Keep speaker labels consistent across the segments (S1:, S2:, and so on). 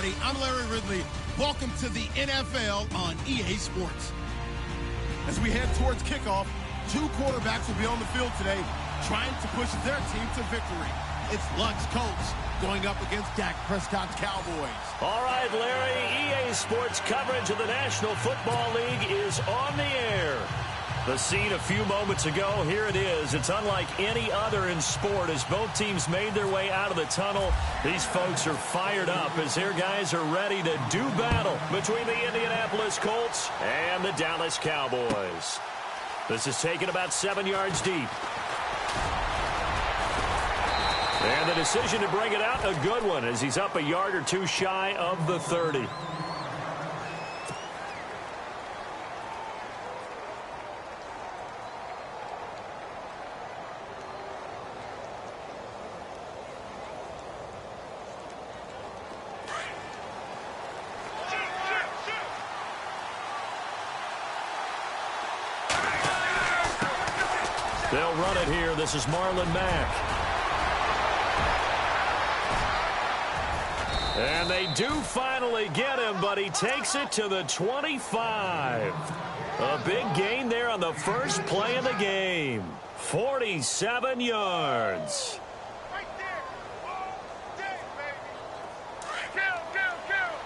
S1: everybody. I'm Larry Ridley. Welcome to the NFL on EA Sports.
S2: As we head towards kickoff, two quarterbacks will be on the field today trying to push their team to victory.
S1: It's Luck's Colts going up against Dak Prescott's Cowboys.
S3: All right, Larry, EA Sports coverage of the National Football League is on the air. The scene a few moments ago, here it is. It's unlike any other in sport as both teams made their way out of the tunnel. These folks are fired up as their guys are ready to do battle between the Indianapolis Colts and the Dallas Cowboys. This is taken about 7 yards deep. And the decision to bring it out, a good one, as he's up a yard or two shy of the 30. They'll run it here. This is Marlon Mack. And they do finally get him, but he takes it to the 25. A big gain there on the first play of the game. 47 yards.
S4: Right there. All day, baby. Kill. Turn up.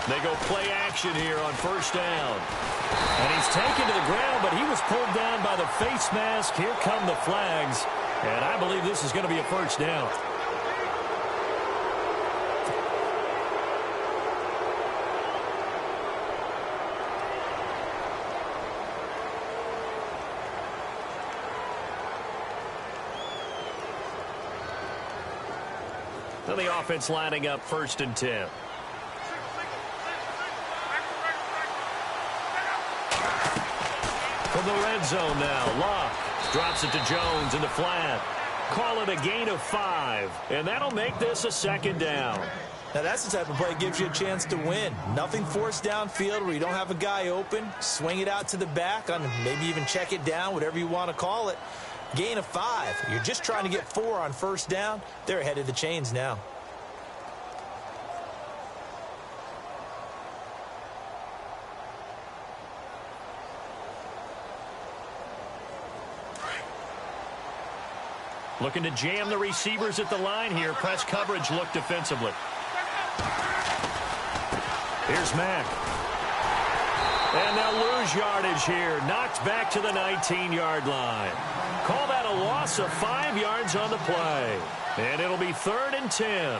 S3: They go play action here on first down. And he's taken to the ground, but he was pulled down by the face mask. Here come the flags. And I believe this is going to be a first down. Now the offense lining up 1st and 10. From the red zone now, Locke drops it to Jones in the flat. Call it a gain of 5, and that'll make this a 2nd down.
S5: Now that's the type of play that gives you a chance to win. Nothing forced downfield where you don't have a guy open. Swing it out to the back, on maybe even check it down, whatever you want to call it. Gain of 5. You're just trying to get 4 on first down. They're ahead of the chains now.
S3: Looking to jam the receivers at the line here. Press coverage look defensively. Here's Mack. And they'll lose yardage here. Knocked back to the 19-yard line. Call that a loss of 5 yards on the play. And it'll be 3rd and 10.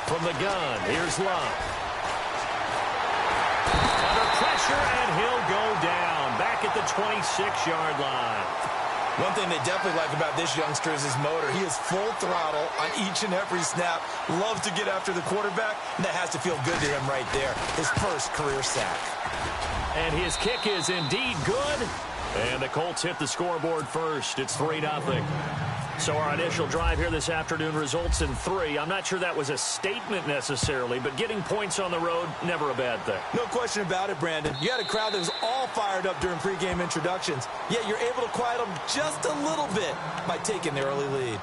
S3: From the gun, here's Locke. Under pressure, and he'll go down. Back at the 26-yard line.
S5: One thing they definitely like about this youngster is his motor. He is full throttle on each and every snap. Loves to get after the quarterback, and that has to feel good to him right there. His first career sack.
S3: And his kick is indeed good. And the Colts hit the scoreboard first. It's 3-0. So our initial drive here this afternoon results in 3. I'm not sure that was a statement necessarily, but getting points on the road, never a bad thing.
S5: No question about it, Brandon. You had a crowd that was all fired up during pregame introductions, yet you're able to quiet them just a little bit by taking the early lead.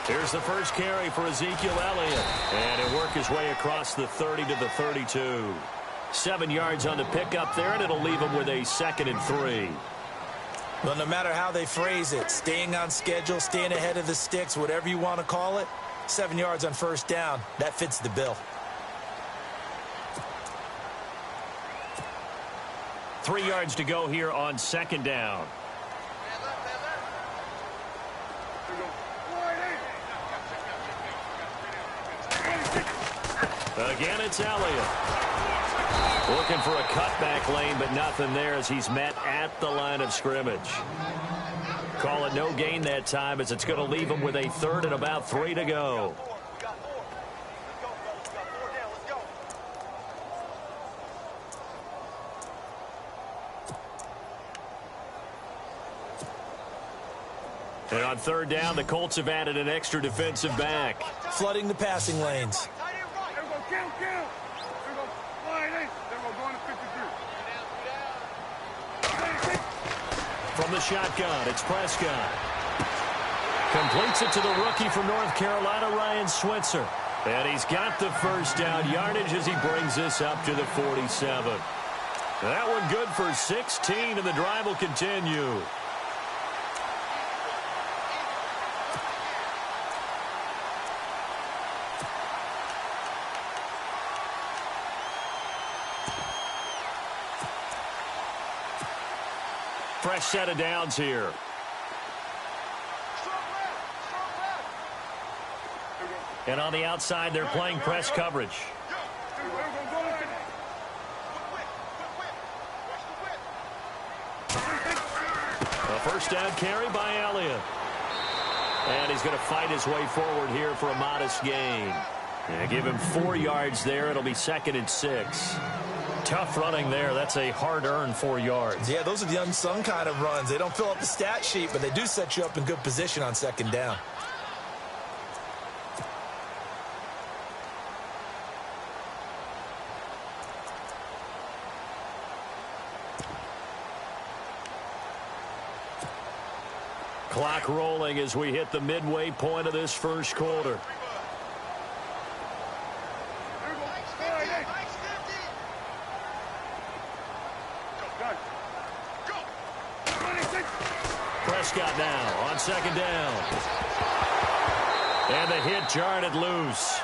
S3: Here's the first carry for Ezekiel Elliott. And he'll work his way across the 30 to the 32. 7 yards on the pickup there, and it'll leave him with a 2nd and 3.
S5: Well, no matter how they phrase it, staying on schedule, staying ahead of the sticks, whatever you want to call it, 7 yards on first down. That fits the bill.
S3: 3 yards to go here on second down. Again, it's Elliott. Looking for a cutback lane, but nothing there as he's met at the line of scrimmage. Call it no gain that time as it's going to leave him with a 3rd and about 3 to go. And on 3rd down, the Colts have added an extra defensive back.
S5: Flooding the passing lanes.
S3: From the shotgun, it's Prescott. Completes it to the rookie from North Carolina, Ryan Switzer. And he's got the first down yardage as he brings this up to the 47. That one good for 16, and the drive will continue. Fresh set of downs here. And on the outside, they're playing press coverage. A first down carry by Elliott. And he's going to fight his way forward here for a modest gain. And give him 4 yards there. It'll be 2nd and 6. Tough running there. That's a hard-earned 4 yards.
S5: Yeah, those are the unsung kind of runs. They don't fill up the stat sheet, but they do set you up in good position on second down.
S3: Clock rolling as we hit the midway point of this first quarter. Prescott now on second down. And the hit jarred it loose.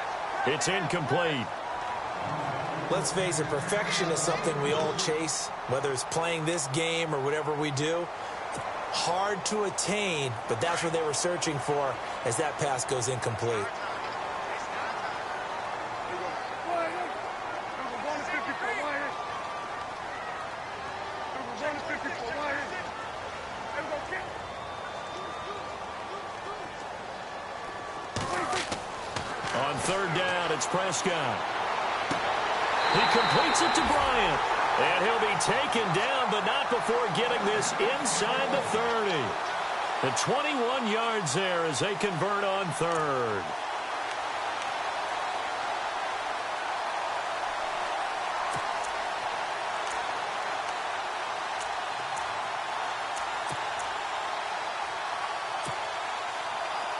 S3: It's incomplete.
S5: Let's face it, perfection is something we all chase, whether it's playing this game or whatever we do. Hard to attain, but that's what they were searching for as that pass goes incomplete.
S3: On 3rd down, it's Prescott. He completes it to Bryant. And he'll be taken down, but not before getting this inside the 30. The 21 yards there as they convert on 3rd.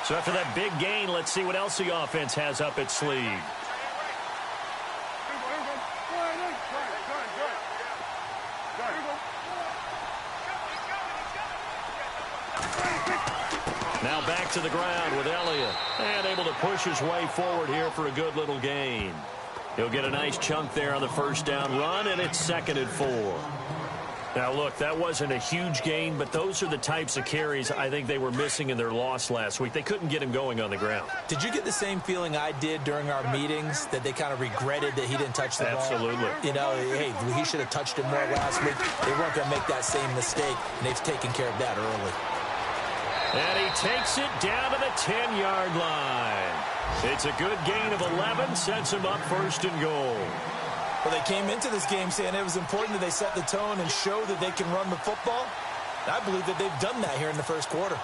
S3: So after that big gain, let's see what else the offense has up its sleeve. Now back to the ground with Elliott. And able to push his way forward here for a good little gain. He'll get a nice chunk there on the first down run, and it's 2nd and 4. Now, look, that wasn't a huge gain, but those are the types of carries I think they were missing in their loss last week. They couldn't get him going on the ground.
S5: Did you get the same feeling I did during our meetings, that they kind of regretted that he didn't touch the ball?
S3: Absolutely.
S5: You know, hey, he should have touched it more last week. They weren't going to make that same mistake, and they've taken care of that early.
S3: And he takes it down to the 10-yard line. It's a good gain of 11, sets him up 1st and goal.
S5: Well, they came into this game saying it was important that they set the tone and show that they can run the football. I believe that they've done that here in the first quarter.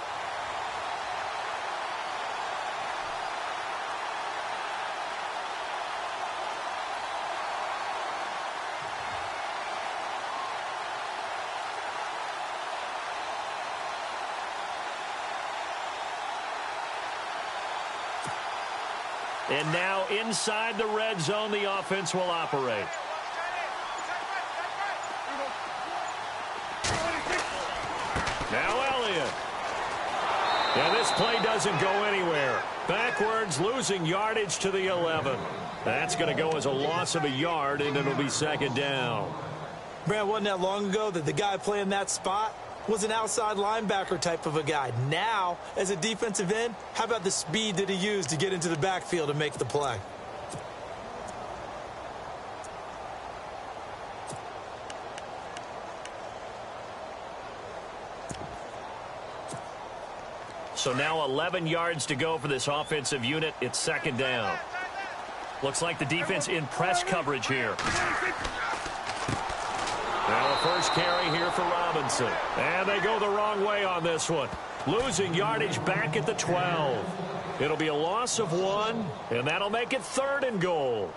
S3: And now inside the red zone, the offense will operate. Now Elliott. And this play doesn't go anywhere. Backwards, losing yardage to the 11. That's going to go as a loss of a yard, and it'll be second down.
S5: Brad, wasn't that long ago that the guy playing that spot was an outside linebacker type of a guy? Now, as a defensive end, how about the speed that he used to get into the backfield and make the play?
S3: So now 11 yards to go for this offensive unit. It's second down. Looks like the defense in press coverage here. Now the first carry here for Robinson. And they go the wrong way on this one. Losing yardage back at the 12. It'll be a loss of 1, and that'll make it 3rd and goal.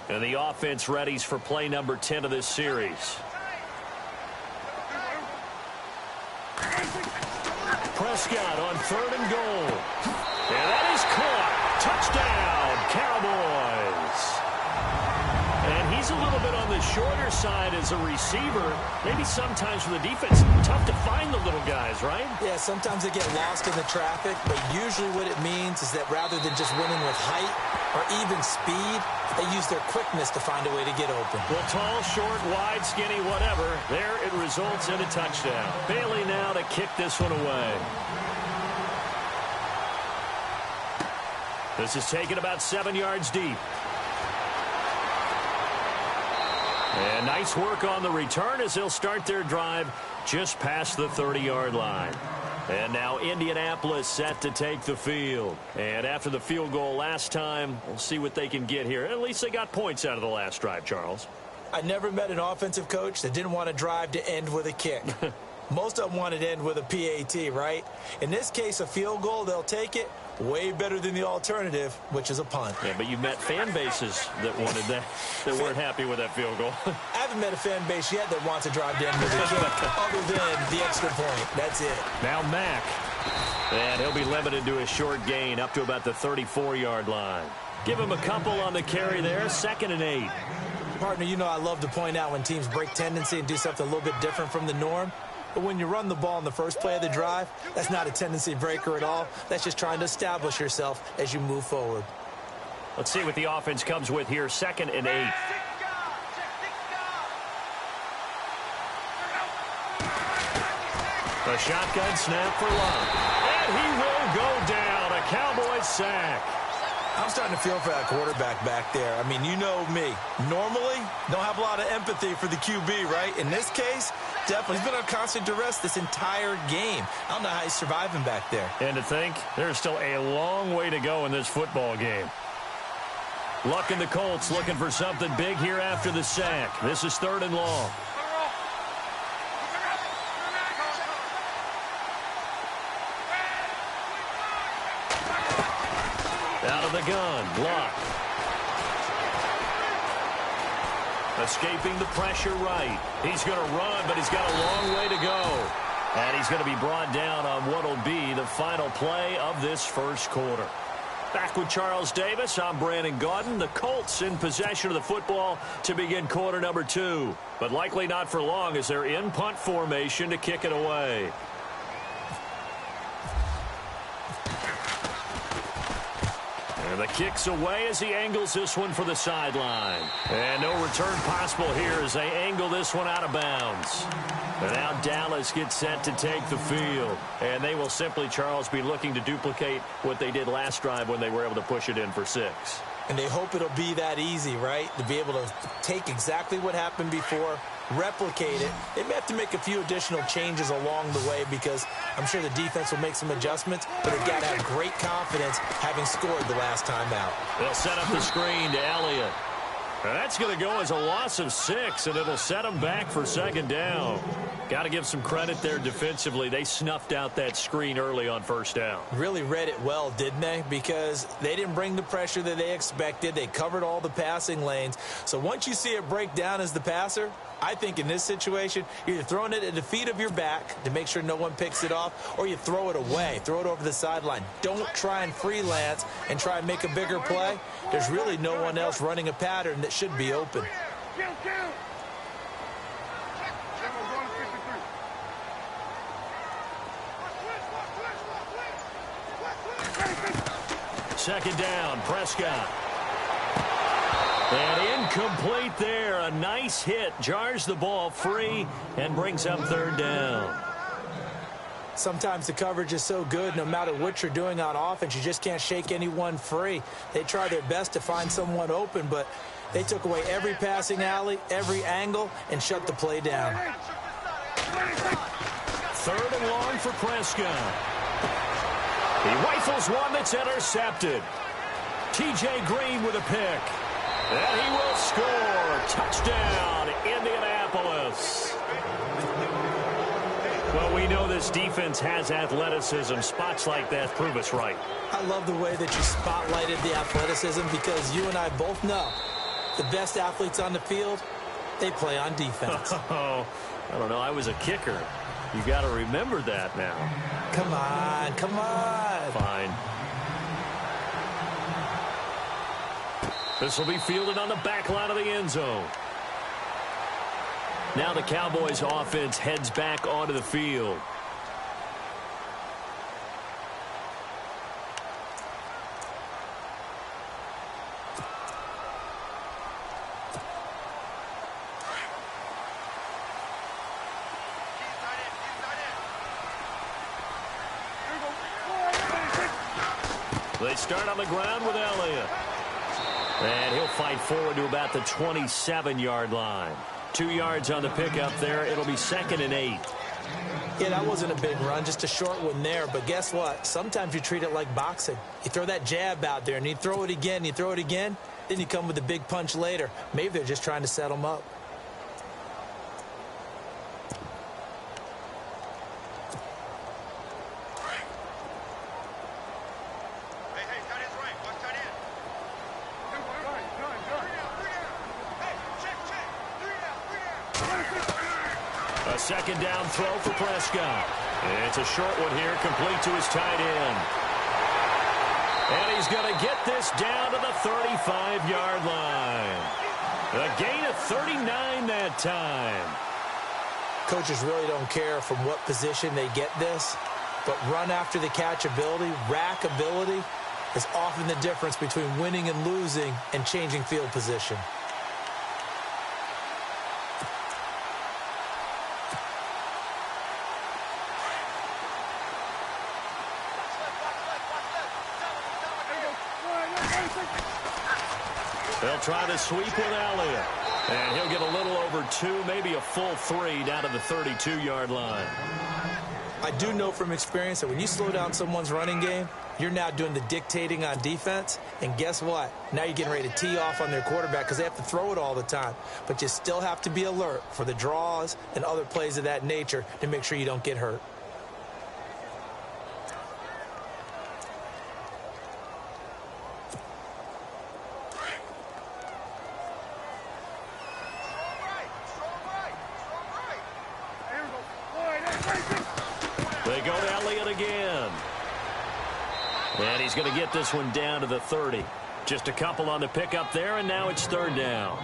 S3: And the offense readies for play number 10 of this series. Prescott on 3rd and goal. And that is caught. Touchdown, Cowboys. And he's a little bit on the shorter side as a receiver. Maybe sometimes for the defense, tough to find the little guys, right?
S5: Yeah, sometimes they get lost in the traffic, but usually what it means is that rather than just winning with height or even speed, they use their quickness to find a way to get open.
S3: Well, tall, short, wide, skinny, whatever. There it results in a touchdown. Bailey now to kick this one away. This is taken about 7 yards deep. And nice work on the return as they'll start their drive just past the 30-yard line. And now Indianapolis set to take the field. And after the field goal last time, we'll see what they can get here. At least they got points out of the last drive, Charles.
S5: I never met an offensive coach that didn't want to drive to end with a kick. Most of them wanted to end with a PAT, right? In this case, a field goal, they'll take it. Way better than the alternative, which is a punt.
S3: Yeah, but you've met fan bases that wanted that, that weren't happy with that field goal.
S5: I haven't met a fan base yet that wants to drive to end with a kick, other than the extra point. That's it.
S3: Now Mack. And he'll be limited to a short gain up to about the 34-yard line. Give him a couple on the carry there, 2nd and 8.
S5: Partner, you know I love to point out when teams break tendency and do something a little bit different from the norm. But when you run the ball in the first play of the drive, that's not a tendency breaker at all. That's just trying to establish yourself as you move forward.
S3: Let's see what the offense comes with here, 2nd and 8. A shotgun snap for Love. And he will go down. A Cowboys sack.
S5: I'm starting to feel for that quarterback back there. I mean, you know me. Normally, don't have a lot of empathy for the QB, right? In this case, definitely. He's been on constant duress this entire game. I don't know how he's surviving back there.
S3: And to think, there's still a long way to go in this football game. Luck and the Colts looking for something big here after the sack. This is 3rd and long. Out of the gun, Luck. Escaping the pressure right. He's going to run, but he's got a long way to go. And he's going to be brought down on what will be the final play of this first quarter. Back with Charles Davis, I'm Brandon Gaudin. The Colts in possession of the football to begin quarter number 2. But likely not for long as they're in punt formation to kick it away. And the kick's away as he angles this one for the sideline. And no return possible here as they angle this one out of bounds. And now Dallas gets set to take the field. And they will simply, Charles, be looking to duplicate what they did last drive when they were able to push it in for 6.
S5: And they hope it'll be that easy, right? To be able to take exactly what happened before, replicate it. They may have to make a few additional changes along the way because I'm sure the defense will make some adjustments, but they've got to have great confidence having scored the last time out.
S3: They'll set up the screen to Elliott. And that's going to go as a loss of 6, and it'll set them back for 2nd down. Got to give some credit there defensively. They snuffed out that screen early on 1st down.
S5: Really read it well, didn't they? Because they didn't bring the pressure that they expected. They covered all the passing lanes. So once you see it break down as the passer, I think in this situation, you're either throwing it at the feet of your back to make sure no one picks it off, or you throw it away, throw it over the sideline. Don't try and freelance and try and make a bigger play. There's really no one else running a pattern that should be open.
S3: Second down, Prescott. And incomplete there. A nice hit. Jars the ball free and brings up third down.
S5: Sometimes the coverage is so good, no matter what you're doing on offense, you just can't shake anyone free. They try their best to find someone open, but they took away every passing alley, every angle, and shut the play down.
S3: Third and long for Prescott. He rifles one that's intercepted. T.J. Green with a pick. And he will score. Touchdown, Indianapolis. Well, we know this defense has athleticism. Spots like that prove us right.
S5: I love the way that you spotlighted the athleticism because you and I both know the best athletes on the field, they play on defense.
S3: Oh, I don't know. I was a kicker. You got to remember that now.
S5: Come on, come on.
S3: Fine. This will be fielded on the back line of the end zone. Now the Cowboys offense heads back onto the field. They start on the ground with Elliott. And he'll fight forward to about the 27-yard line. 2 yards on the pickup there. It'll be 2nd and 8.
S5: Yeah, that wasn't a big run, just a short one there. But guess what? Sometimes you treat it like boxing. You throw that jab out there, and you throw it again, you throw it again. Then you come with a big punch later. Maybe they're just trying to set them up.
S3: Second down throw for Prescott. It's a short one here, complete to his tight end. And he's going to get this down to the 35-yard line. A gain of 39 that time.
S5: Coaches really don't care from what position they get this, but run after the catch ability, rack ability, is often the difference between winning and losing and changing field position.
S3: They'll try to sweep with Elliott. And he'll get a little over 2, maybe a full 3 down to the 32-yard line.
S5: I do know from experience that when you slow down someone's running game, you're now doing the dictating on defense. And guess what? Now you're getting ready to tee off on their quarterback because they have to throw it all the time. But you still have to be alert for the draws and other plays of that nature to make sure you don't get hurt.
S3: They go to Elliott again. And he's going to get this one down to the 30. Just a couple on the pickup there, and now it's third down.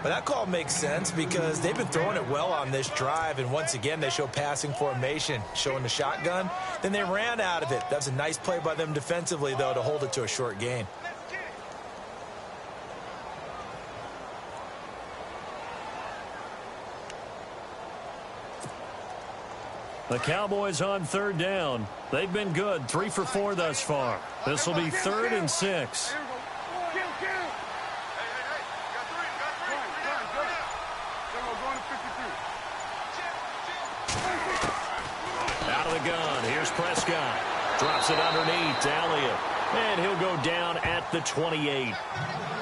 S5: But that call makes sense because they've been throwing it well on this drive, and once again they show passing formation, showing the shotgun. Then they ran out of it. That's a nice play by them defensively, though, to hold it to a short gain.
S3: The Cowboys on third down. They've been good, 3 for 4 thus far. This will be 3rd and 6. Out of the gun. Here's Prescott. Drops it underneath to Elliott. And he'll go down at the 28.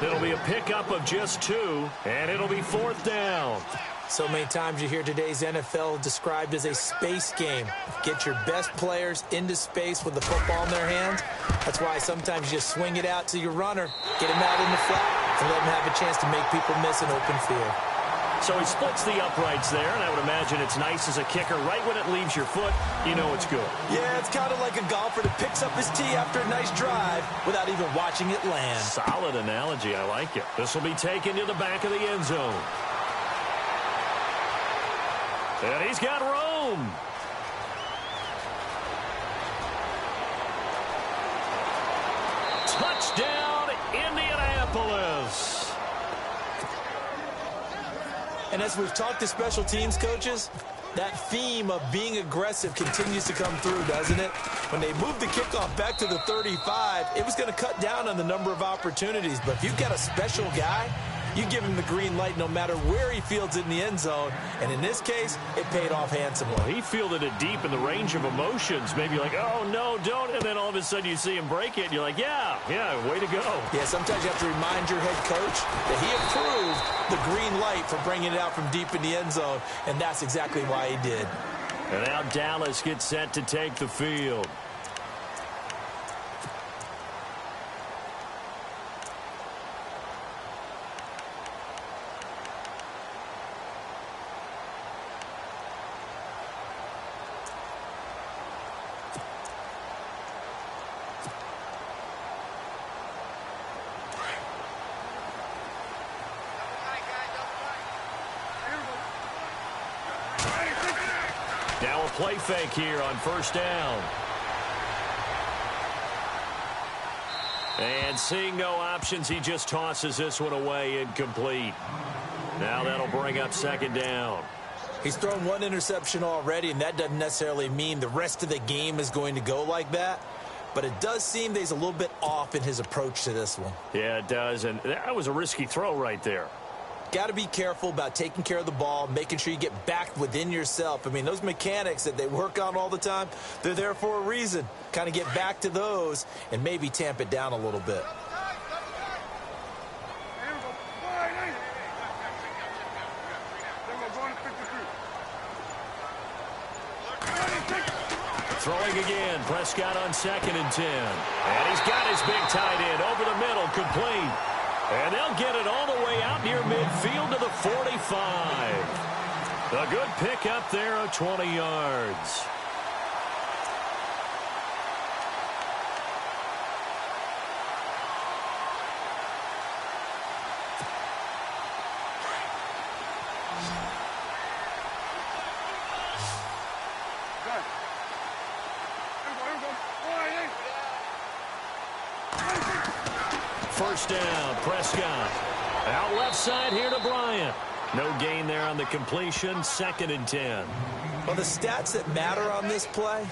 S3: It'll be a pickup of just 2, and it'll be 4th down.
S5: So many times you hear today's NFL described as a space game. Get your best players into space with the football in their hands. That's why sometimes you just swing it out to your runner, get him out in the flat, and let him have a chance to make people miss an open field.
S3: So he splits the uprights there, and I would imagine it's nice as a kicker. Right when it leaves your foot, you know it's good.
S5: Yeah, it's kind of like a golfer that picks up his tee after a nice drive without even watching it land.
S3: Solid analogy. I like it. This will be taken to the back of the end zone. And he's got room. Touchdown, Indianapolis.
S5: And as we've talked to special teams coaches, that theme of being aggressive continues to come through, doesn't it? When they moved the kickoff back to the 35, it was going to cut down on the number of opportunities. But if you've got a special guy, you give him the green light no matter where he fields it in the end zone. And in this case, it paid off handsomely.
S3: He fielded it deep in the range of emotions. Maybe like, oh, no, don't. And then all of a sudden you see him break it. And you're like, yeah, way to go.
S5: Yeah, sometimes you have to remind your head coach that he approved the green light for bringing it out from deep in the end zone. And that's exactly why he did.
S3: And now Dallas gets set to take the field. Now a play fake here on first down. And seeing no options, he just tosses this one away, incomplete. Now that'll bring up second down.
S5: He's thrown one interception already, and that doesn't necessarily mean the rest of the game is going to go like that. But it does seem that he's a little bit off in his approach to this one.
S3: Yeah, it does, and that was a risky throw right there.
S5: Got to be careful about taking care of the ball, making sure you get back within yourself. I mean, those mechanics that they work on all the time, they're there for a reason. Kind of get back to those and maybe tamp it down a little bit.
S3: Throwing again, Prescott on 2nd and 10. And he's got his big tight end over the middle, complete. And they'll get it all the way out near midfield to the 45. A good pick up there of 20 yards. First down, Prescott. Out left side here to Bryant. No gain there on the completion, 2nd and 10.
S5: Well, the stats that matter on this play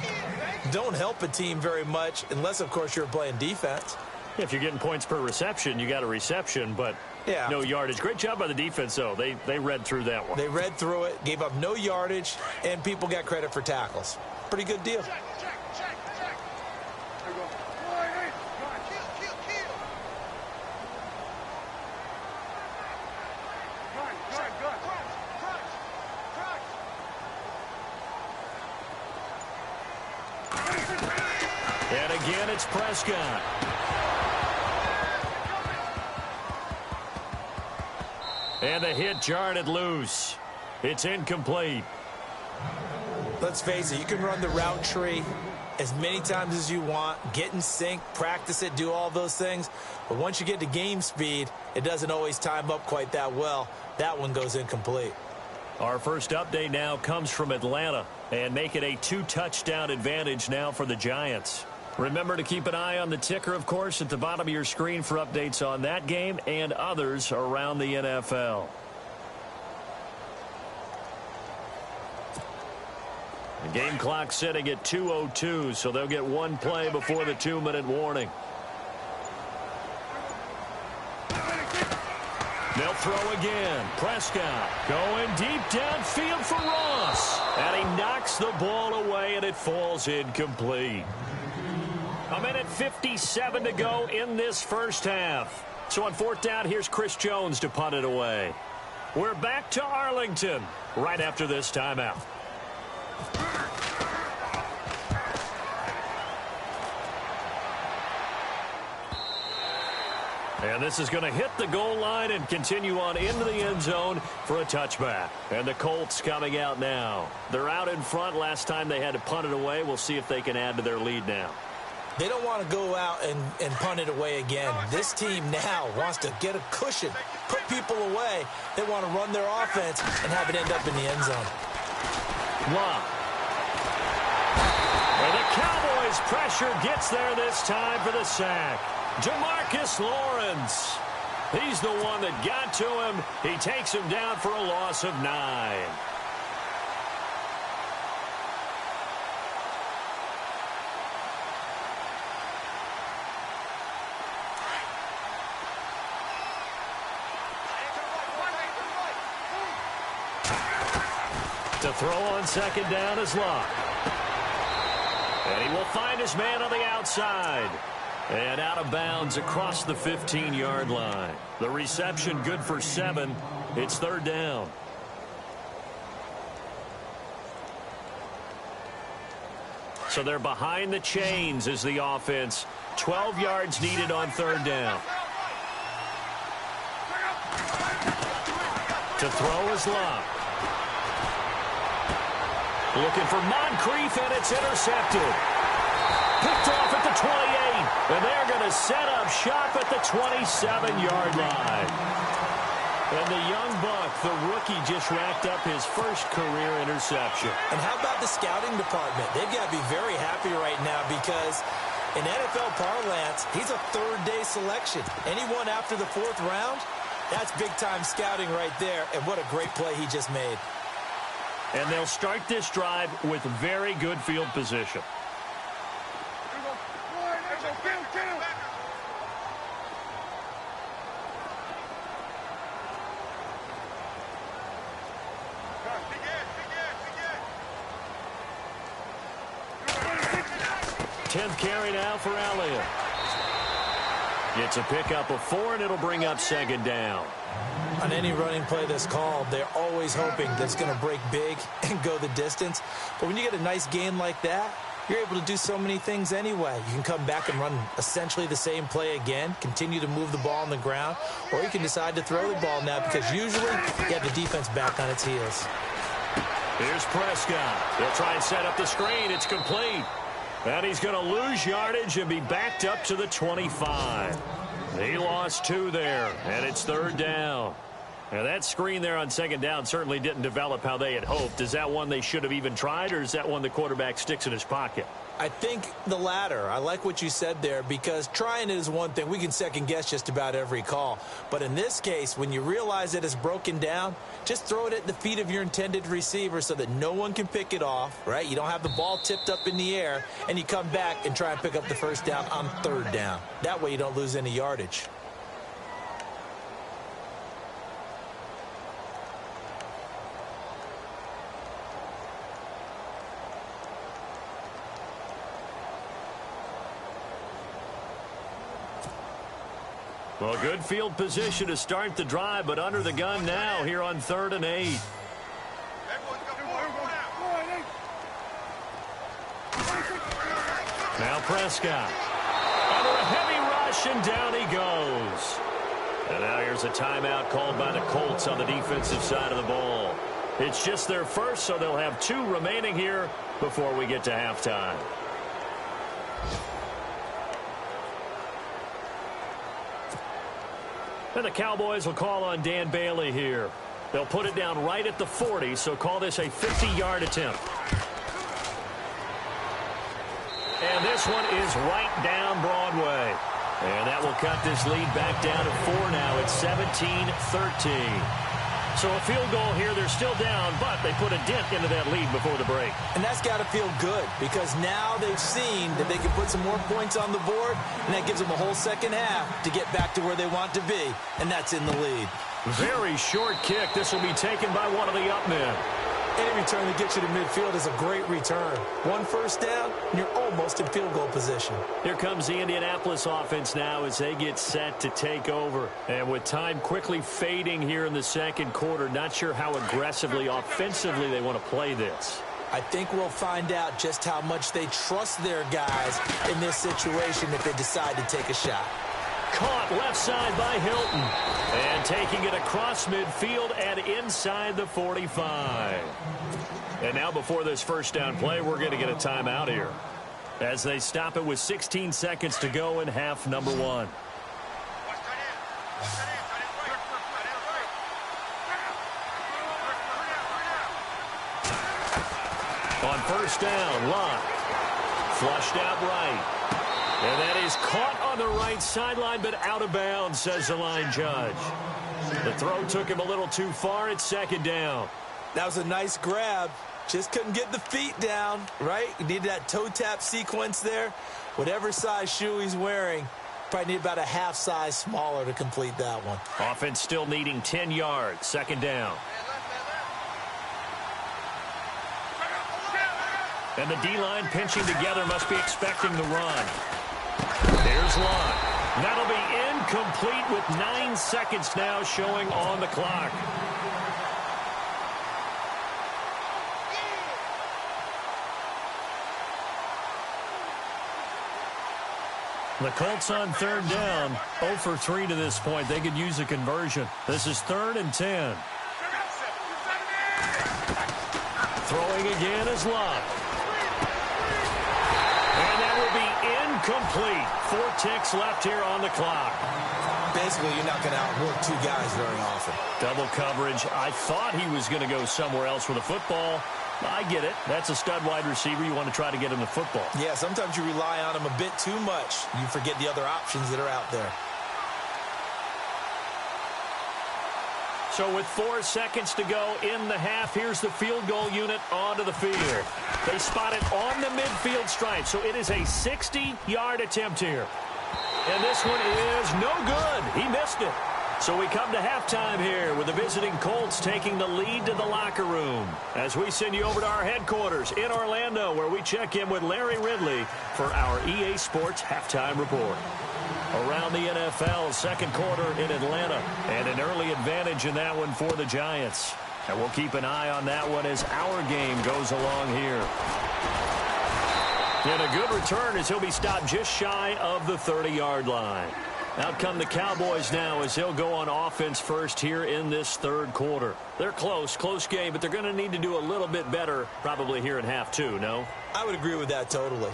S5: don't help a team very much unless, of course, you're playing defense.
S3: If you're getting points per reception, you got a reception, but
S5: yeah,
S3: no yardage. Great job by the defense, though. They read through that one.
S5: They read through it, gave up no yardage, and people got credit for tackles. Pretty good deal.
S3: And again, it's Prescott. And the hit jarred it loose. It's incomplete.
S5: Let's face it, you can run the route tree as many times as you want, get in sync, practice it, do all those things. But once you get to game speed, it doesn't always time up quite that well. That one goes incomplete.
S3: Our first update now comes from Atlanta, and make it a 2-touchdown advantage now for the Giants. Remember to keep an eye on the ticker, of course, at the bottom of your screen for updates on that game and others around the NFL. The game clock sitting at 2:02, so they'll get one play before the 2-minute warning. They'll throw again. Prescott going deep downfield for Ross. And he knocks the ball away, and it falls incomplete. 1:57 to go in this first half. So on 4th down, here's Chris Jones to punt it away. We're back to Arlington right after this timeout. And this is going to hit the goal line and continue on into the end zone for a touchback. And the Colts coming out now. They're out in front. Last time they had to punt it away. We'll see if they can add to their lead now.
S5: They don't want to go out and punt it away again. This team now wants to get a cushion, put people away. They want to run their offense and have it end up in the end zone.
S3: Wow. And the Cowboys' pressure gets there this time for the sack. Jamarcus Lawrence. He's the one that got to him. He takes him down for a loss of 9. To throw on second down is Locke. And he will find his man on the outside. And out of bounds across the 15-yard line. The reception good for 7. It's third down. So they're behind the chains as the offense. 12 yards needed on third down. To throw is Locke. Looking for Moncrief, and it's intercepted. Picked off at the 28, and they're going to set up shop at the 27-yard line. And the young buck, the rookie, just racked up his first career interception.
S5: And how about the scouting department? They've got to be very happy right now because in NFL parlance, he's a third-day selection. Anyone after the 4th round, that's big-time scouting right there, and what a great play he just made.
S3: And they'll start this drive with very good field position. Tenth carry now for Elliott. It's a pickup of 4, and it'll bring up second down.
S5: On any running play that's called, they're always hoping that it's going to break big and go the distance. But when you get a nice gain like that, you're able to do so many things anyway. You can come back and run essentially the same play again, continue to move the ball on the ground, or you can decide to throw the ball now because usually you have the defense back on its heels.
S3: Here's Prescott. They'll try and set up the screen. It's complete. And he's going to lose yardage and be backed up to the 25. He lost 2 there, and it's third down. Now, that screen there on second down certainly didn't develop how they had hoped. Is that one they should have even tried, or is that one the quarterback sticks in his pocket?
S5: I think the latter. I like what you said there because trying it is one thing. We can second-guess just about every call. But in this case, when you realize that it's broken down, just throw it at the feet of your intended receiver so that no one can pick it off, right? You don't have the ball tipped up in the air, and you come back and try and pick up the first down on third down. That way you don't lose any yardage.
S3: Well, good field position to start the drive, but under the gun now here on 3rd and 8. Now Prescott. Under a heavy rush, and down he goes. And now here's a timeout called by the Colts on the defensive side of the ball. It's just their first, so they'll have 2 remaining here before we get to halftime. And the Cowboys will call on Dan Bailey here. They'll put it down right at the 40, so call this a 50-yard attempt. And this one is right down Broadway. And that will cut this lead back down to 4 now. It's 17-13. So a field goal here, they're still down, but they put a dent into that lead before the break.
S5: And that's got to feel good because now they've seen that they can put some more points on the board, and that gives them a whole second half to get back to where they want to be, and that's in the lead.
S3: Very short kick. This will be taken by one of the up men.
S5: Any return that gets you to midfield is a great return. 1 first down, and you're almost in field goal position.
S3: Here comes the Indianapolis offense now as they get set to take over. And with time quickly fading here in the second quarter, not sure how aggressively, offensively they want to play this.
S5: I think we'll find out just how much they trust their guys in this situation if they decide to take a shot.
S3: caught left side by Hilton. And taking it across midfield and inside the 45. And now before this first down play, we're going to get a timeout here, as they stop it with 16 seconds to go in half number 1. On first down, Lott flushed out right. And that is caught on the right sideline, but out of bounds, says the line judge. The throw took him a little too far. It's second down.
S5: That was a nice grab. Just couldn't get the feet down, right? You need that toe tap sequence there. Whatever size shoe he's wearing, probably need about a half size smaller to complete that one.
S3: Offense still needing 10 yards. Second down. And the D-line pinching together, must be expecting the run. Here's Lott. That'll be incomplete with 9 seconds now showing on the clock. The Colts on third down, 0 for 3 to this point. They could use a conversion. This is 3rd and 10. Throwing again is Lott. And that will be incomplete. 4 ticks left here on the clock.
S5: Basically, you're not going to outwork 2 guys very often.
S3: Double coverage. I thought he was going to go somewhere else with a football. I get it. That's a stud wide receiver. You want to try to get him the football.
S5: Yeah, sometimes you rely on him a bit too much. You forget the other options that are out there.
S3: So with 4 seconds to go in the half, here's the field goal unit onto the field. They spot it on the midfield stripe, so it is a 60-yard attempt here. And this one is no good. He missed it. So we come to halftime here with the visiting Colts taking the lead to the locker room, as we send you over to our headquarters in Orlando, where we check in with Larry Ridley for our EA Sports Halftime Report. Around the NFL, second quarter in Atlanta, and an early advantage in that one for the Giants. And we'll keep an eye on that one as our game goes along here. And a good return as he'll be stopped just shy of the 30-yard line. Out come the Cowboys now as they'll go on offense first here in this third quarter. They're close game, but they're going to need to do a little bit better probably here in half 2, no?
S5: I would agree with that totally.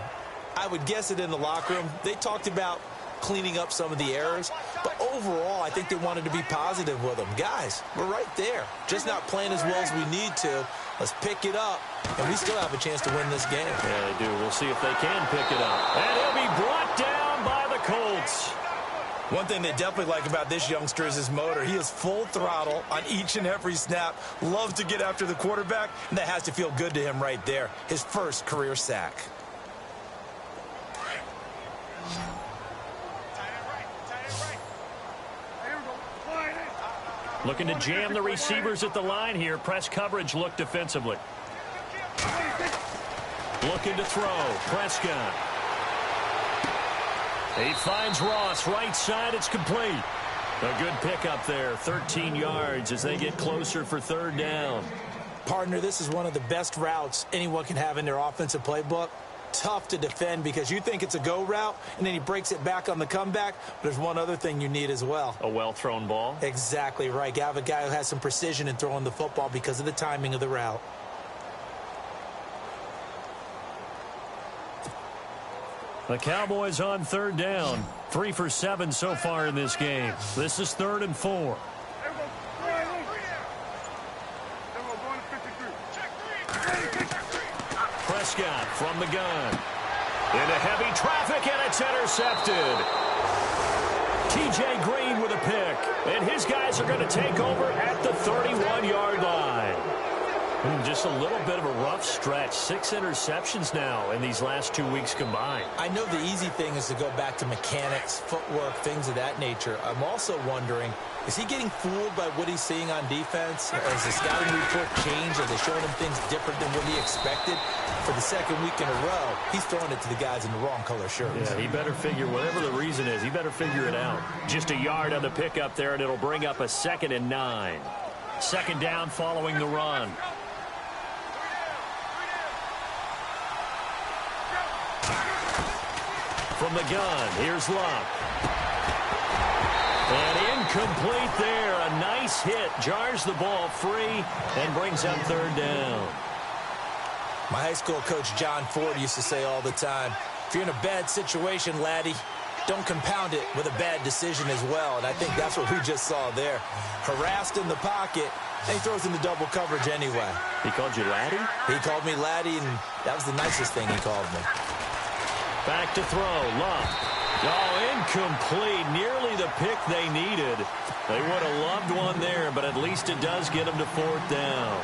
S5: I would guess it in the locker room. They talked about cleaning up some of the errors, but overall, I think they wanted to be positive with them. Guys, we're right there. Just not playing as well as we need to. Let's pick it up, and we still have a chance to win this game.
S3: Yeah, they do. We'll see if they can pick it up. And he'll be brought down by the Colts.
S5: One thing they definitely like about this youngster is his motor. He is full throttle on each and every snap. Loves to get after the quarterback, and that has to feel good to him right there. His first career sack.
S3: Looking to jam the receivers at the line here. Press coverage look defensively. Looking to throw. Prescott. He finds Ross right side. It's complete. A good pickup there. 13 yards as they get closer for third down.
S5: Partner, this is one of the best routes anyone can have in their offensive playbook. Tough to defend because you think it's a go route, and then he breaks it back on the comeback. But there's one other thing you need as well.
S3: A well-thrown ball.
S5: Exactly right. You have a guy who has some precision in throwing the football because of the timing of the route.
S3: The Cowboys on third down. 3 for 7 so far in this game. This is 3rd and 4. Prescott from the gun. Into heavy traffic, and it's intercepted. TJ Green with a pick. And his guys are going to take over at the 31-yard line. Just a little bit of a rough stretch. 6 interceptions now in these last 2 weeks combined.
S5: I know the easy thing is to go back to mechanics, footwork, things of that nature. I'm also wondering, is he getting fooled by what he's seeing on defense? Has the scouting report changed? Are they showing him things different than what he expected? For the second week in a row, he's throwing it to the guys in the wrong color shirts.
S3: Yeah, he better figure, whatever the reason is, he better figure it out. Just a yard on the pickup there, and it'll bring up a 2nd and 9. Second down following the run. From the gun, here's Lott. And incomplete there. A nice hit. Jars the ball free and brings up third down.
S5: My high school coach, John Ford, used to say all the time, if you're in a bad situation, laddie, don't compound it with a bad decision as well. And I think that's what we just saw there. Harassed in the pocket, and he throws into double coverage anyway.
S3: He called you laddie?
S5: He called me laddie, and that was the nicest thing he called me.
S3: Back to throw. Love. Oh, incomplete. Nearly the pick they needed. They would have loved one there, but at least it does get them to fourth down.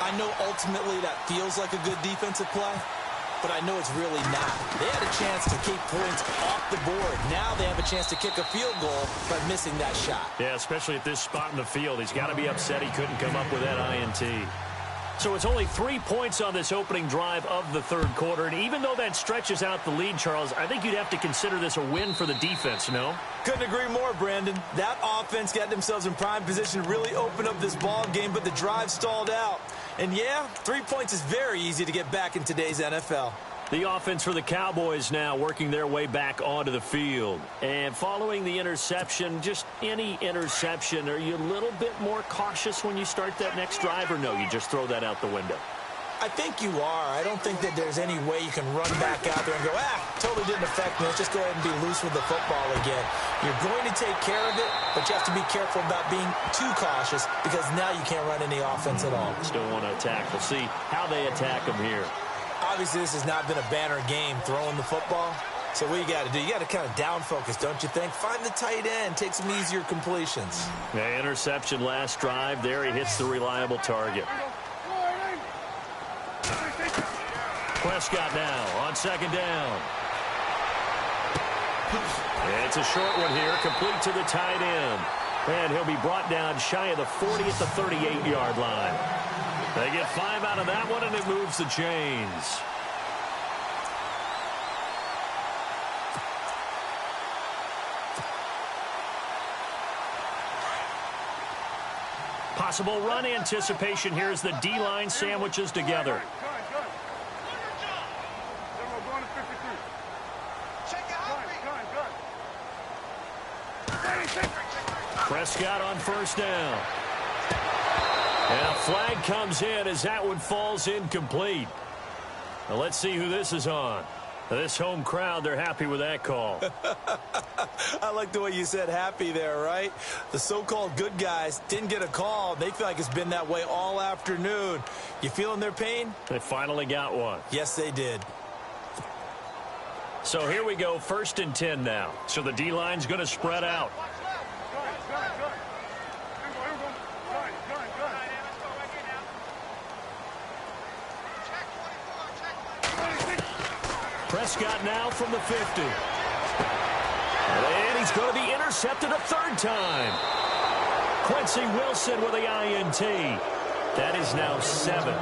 S5: I know ultimately that feels like a good defensive play, but I know it's really not. They had a chance to keep points off the board. Now they have a chance to kick a field goal by missing that shot.
S3: Yeah, especially at this spot in the field. He's got to be upset he couldn't come up with that INT. So it's only 3 points on this opening drive of the third quarter. And even though that stretches out the lead, Charles, I think you'd have to consider this a win for the defense, no?
S5: Couldn't agree more, Brandon. That offense got themselves in prime position to really open up this ball game, but the drive stalled out. And yeah, 3 points is very easy to get back in today's NFL.
S3: The offense for the Cowboys now working their way back onto the field. And following the interception, just any interception, are you a little bit more cautious when you start that next drive, or no, you just throw that out the window?
S5: I think you are. I don't think that there's any way you can run back out there and go, totally didn't affect me. Let's just go ahead and be loose with the football again. You're going to take care of it, but you have to be careful about being too cautious because now you can't run any offense at all.
S3: Still want to attack. We'll see how they attack them here.
S5: Obviously, this has not been a banner game throwing the football. So what you got to do, you got to kind of down focus, don't you think? Find the tight end, take some easier completions.
S3: Yeah, interception last drive. There he hits the reliable target. Prescott now on second down. It's a short one here, complete to the tight end. And he'll be brought down shy of the 40 at the 38-yard line. They get 5 out of that one, and it moves the chains. Possible run anticipation here as the D-line sandwiches together. Prescott on first down. And a flag comes in as that one falls incomplete. Now let's see who this is on. This home crowd, they're happy with that call.
S5: I like the way you said happy there, right? The so-called good guys didn't get a call. They feel like it's been that way all afternoon. You feeling their pain?
S3: They finally got one.
S5: Yes, they did.
S3: So here we go, 1st and 10 now. So the D-line's going to spread out. Prescott now from the 50. And he's going to be intercepted a third time. Quincy Wilson with the INT. That is now 7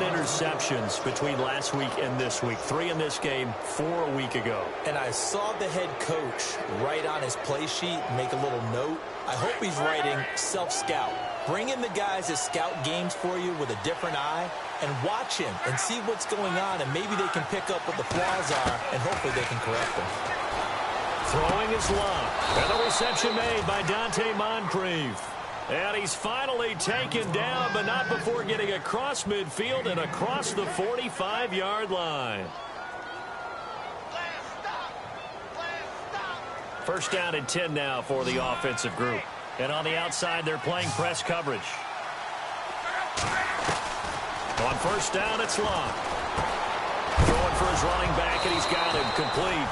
S3: interceptions between last week and this week. 3 in this game, 4 a week ago.
S5: And I saw the head coach write on his play sheet, make a little note. I hope he's writing self-scout. Bring in the guys that scout games for you with a different eye and watch him and see what's going on, and maybe they can pick up what the flaws are, and hopefully they can correct them.
S3: Throwing is locked. And the reception made by Dante Moncrief. And he's finally taken down, but not before getting across midfield and across the 45-yard line. First down and 10 now for the offensive group. And on the outside, they're playing press coverage. On first down, it's locked. Throwing for his running back, and he's got him complete.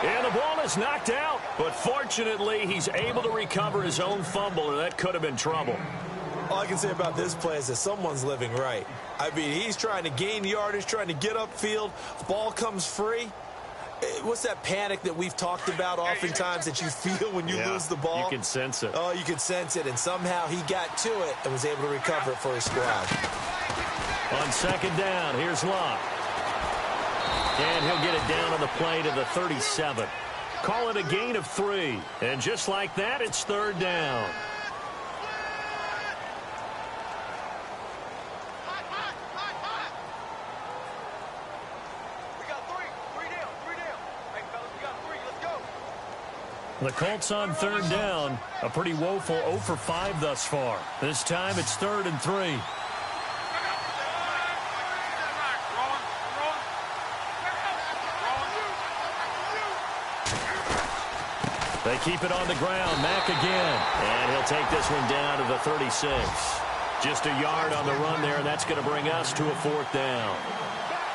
S3: And the ball is knocked out, but fortunately, he's able to recover his own fumble, or that could have been trouble.
S5: All I can say about this play is that someone's living right. I mean, he's trying to gain yardage, trying to get upfield. Ball comes free. What's that panic that we've talked about oftentimes that you feel when you lose the ball?
S3: You can sense it.
S5: Oh, you can sense it, and somehow he got to it and was able to recover it for his squad.
S3: On second down, here's Locke. And he'll get it down on the play to the 37. Call it a gain of 3. And just like that, it's third down. The Colts on third down. A pretty woeful 0 for 5 thus far. This time it's 3rd and 3. They keep it on the ground. Mack again. And he'll take this one down to the 36. Just a yard on the run there, and that's going to bring us to a 4th down.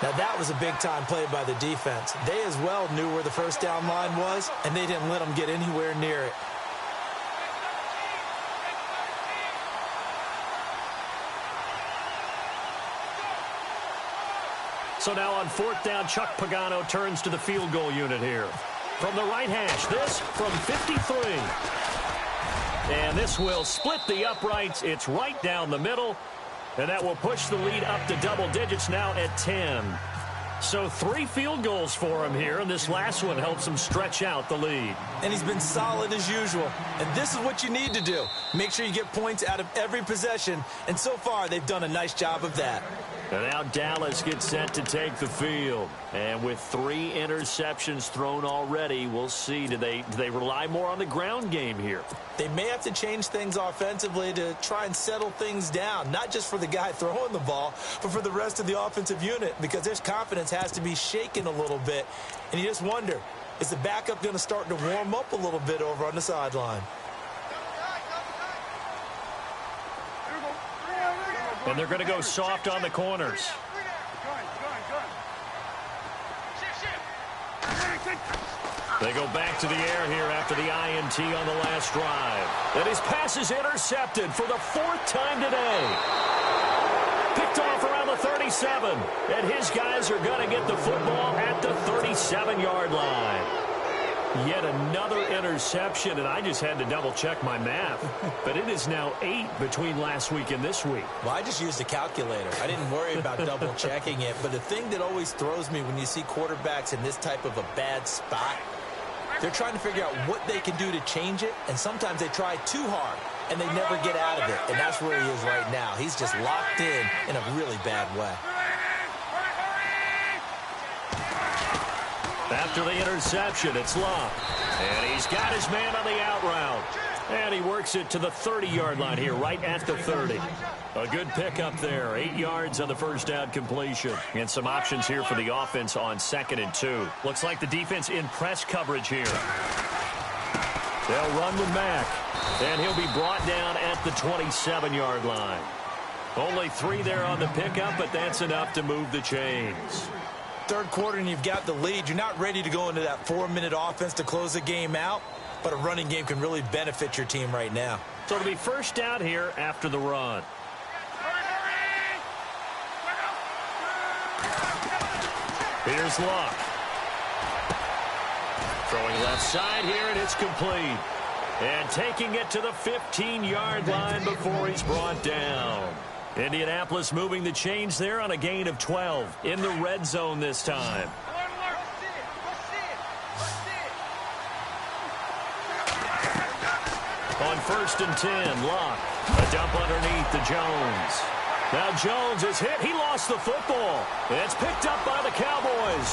S5: Now, that was a big-time play by the defense. They as well knew where the first down line was, and they didn't let them get anywhere near it.
S3: So now on 4th down, Chuck Pagano turns to the field goal unit here. From the right hash, this from 53. And this will split the uprights. It's right down the middle. And that will push the lead up to double digits now at 10. So 3 field goals for him here, and this last one helps him stretch out the lead.
S5: And he's been solid as usual. And this is what you need to do. Make sure you get points out of every possession. And so far, they've done a nice job of that.
S3: And now Dallas gets set to take the field. And with 3 interceptions thrown already, we'll see. Do they rely more on the ground game here?
S5: They may have to change things offensively to try and settle things down, not just for the guy throwing the ball, but for the rest of the offensive unit, because their confidence has to be shaken a little bit. And you just wonder, is the backup going to start to warm up a little bit over on the sideline?
S3: And they're going to go soft on the corners. They go back to the air here after the INT on the last drive. And his pass is intercepted for the 4th time today. Picked off around the 37. And his guys are going to get the football at the 37-yard line. Yet another interception, and I just had to double-check my math. But it is now 8 between last week and this week.
S5: Well, I just used a calculator. I didn't worry about double-checking it. But the thing that always throws me when you see quarterbacks in this type of a bad spot, they're trying to figure out what they can do to change it, and sometimes they try too hard, and they never get out of it. And that's where he is right now. He's just locked in a really bad way.
S3: After the interception, it's Love. And he's got his man on the out route. And he works it to the 30-yard line here, right at the 30. A good pickup there. 8 yards on the first down completion. And some options here for the offense on 2nd and 2. Looks like the defense in press coverage here. They'll run with Mack. And he'll be brought down at the 27-yard line. Only 3 there on the pickup, but that's enough to move the chains.
S5: Third quarter and you've got the lead. You're not ready to go into that 4-minute offense to close the game out, but a running game can really benefit your team right now.
S3: So it'll be first down here after the run. Here's Luck. Throwing left side here, and it's complete. And taking it to the 15-yard line before he's brought down. Indianapolis moving the chains there on a gain of 12 in the red zone this time. On 1st and 10, Luck. A dump underneath to Jones. Now Jones is hit. He lost the football. It's picked up by the Cowboys.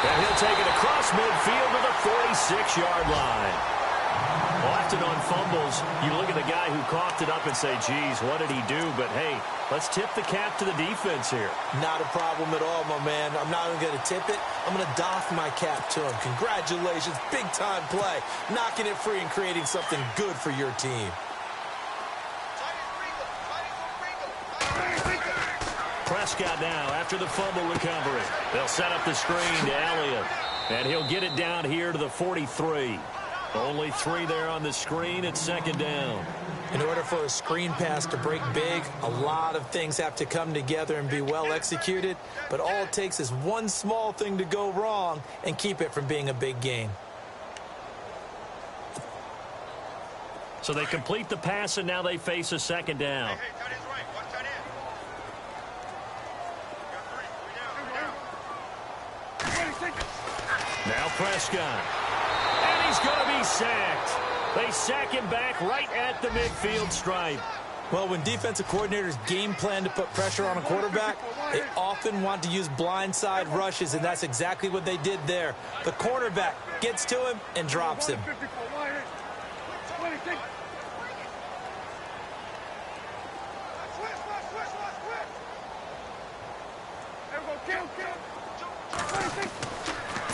S3: And he'll take it across midfield to the 46-yard line. Often on fumbles, you look at the guy who coughed it up and say, geez, what did he do? But, hey, let's tip the cap to the defense here.
S5: Not a problem at all, my man. I'm not even going to tip it. I'm going to doff my cap to him. Congratulations. Big-time play. Knocking it free and creating something good for your team.
S3: Prescott now after the fumble recovery. They'll set up the screen to Elliott. And he'll get it down here to the 43. Only 3 there on the screen at 2nd down.
S5: In order for a screen pass to break big, a lot of things have to come together and be well executed. But all it takes is one small thing to go wrong and keep it from being a big gain.
S3: So they complete the pass, and now they face a 2nd down. Now Prescott. And he's going to be sacked. They sack him back right at the midfield stripe.
S5: Well, when defensive coordinators game plan to put pressure on a quarterback, they often want to use blindside rushes, and that's exactly what they did there. The cornerback gets to him and drops him.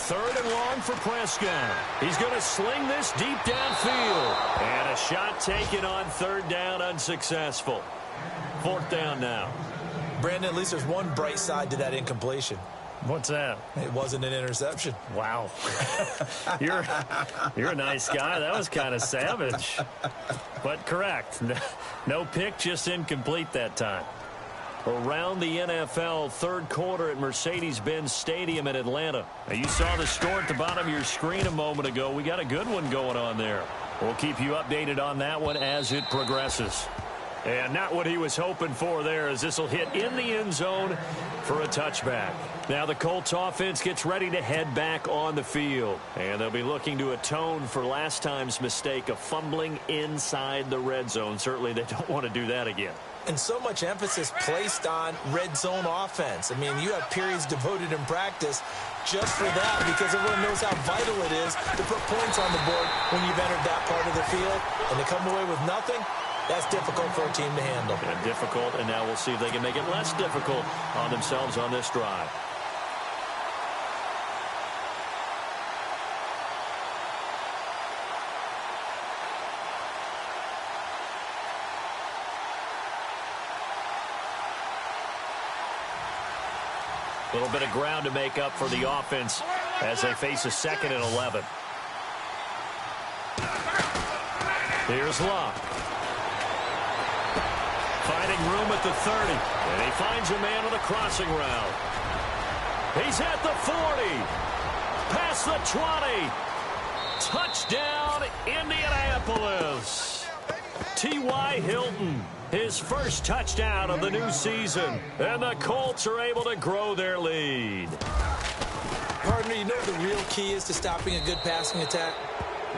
S3: Third and long for Prescott. He's going to sling this deep downfield. And a shot taken on third down, unsuccessful. Fourth down now.
S5: Brandon, at least there's one bright side to that incompletion.
S3: What's that?
S5: It wasn't an interception.
S3: Wow. You're a nice guy. That was kind of savage. But correct. No pick, just incomplete that time. Around the NFL, third quarter at Mercedes-Benz Stadium in Atlanta. Now, you saw the score at the bottom of your screen a moment ago. We got a good one going on there. We'll keep you updated on that one as it progresses. And not what he was hoping for there, as this will hit in the end zone for a touchback. Now the Colts offense gets ready to head back on the field. And they'll be looking to atone for last time's mistake of fumbling inside the red zone. Certainly they don't want to do that again.
S5: And so much emphasis placed on red zone offense. I mean, you have periods devoted in practice just for that, because everyone knows how vital it is to put points on the board when you've entered that part of the field. And to come away with nothing, that's difficult for a team to handle.
S3: And difficult, and now we'll see if they can make it less difficult on themselves on this drive. A little bit of ground to make up for the offense as they face a 2nd and 11. Here's Locke. Finding room at the 30. And he finds a man on the crossing route. He's at the 40. Past the 20. Touchdown, Indianapolis. T.Y. Hilton. His first touchdown of the new season. And the Colts are able to grow their lead.
S5: Partner, you know what the real key is to stopping a good passing attack?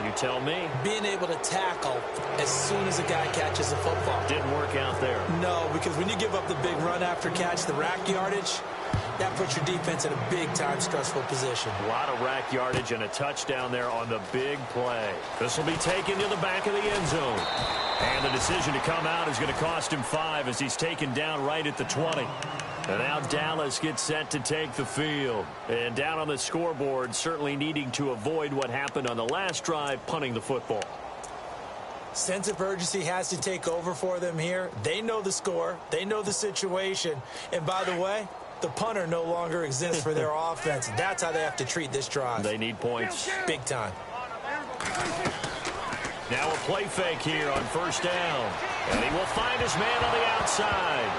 S3: You tell me.
S5: Being able to tackle as soon as a guy catches the football.
S3: Didn't work out there.
S5: No, because when you give up the big run after catch, the rack yardage, that puts your defense in a big-time stressful position.
S3: A lot of rack yardage and a touchdown there on the big play. This will be taken to the back of the end zone. And the decision to come out is going to cost him 5 as he's taken down right at the 20. And now Dallas gets set to take the field. And down on the scoreboard, certainly needing to avoid what happened on the last drive, punting the football.
S5: Sense of urgency has to take over for them here. They know the score. They know the situation. And by the way, the punter no longer exists for their offense. That's how they have to treat this drive.
S3: They need points.
S5: Big time.
S3: Now a play fake here on first down. And he will find his man on the outside.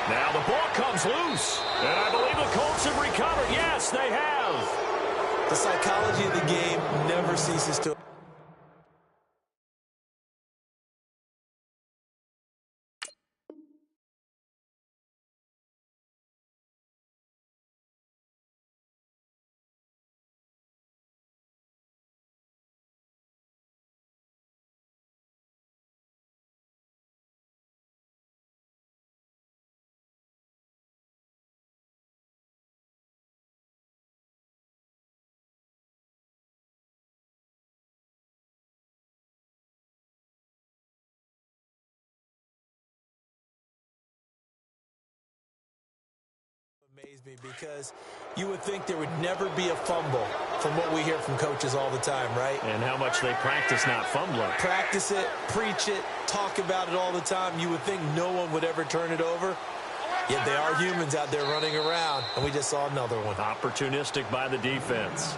S3: Now the ball comes loose. And I believe the Colts have recovered. Yes, they have.
S5: The psychology of the game never ceases to amaze me, because you would think there would never be a fumble from what we hear from coaches all the time, right?
S3: And how much they practice not fumbling.
S5: Practice it, preach it, talk about it all the time. You would think no one would ever turn it over. Yet they are humans out there running around, and we just saw another one.
S3: Opportunistic by the defense.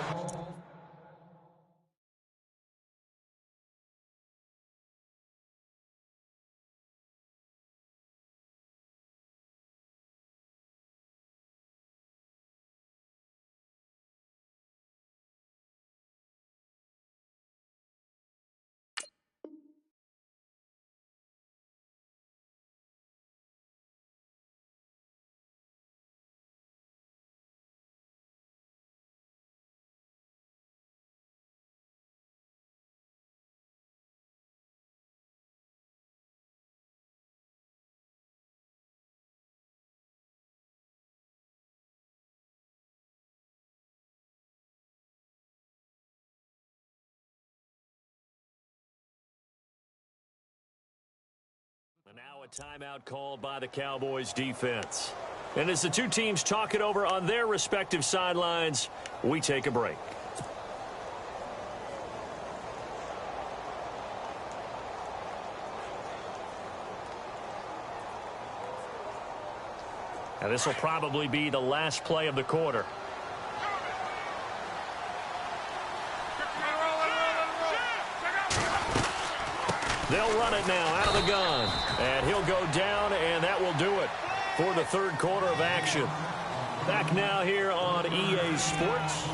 S3: And now a timeout called by the Cowboys defense. And as the two teams talk it over on their respective sidelines, we take a break. And this will probably be the last play of the quarter. They'll run it now out of the gun. And he'll go down, and that will do it for the third quarter of action. Back now here on EA Sports.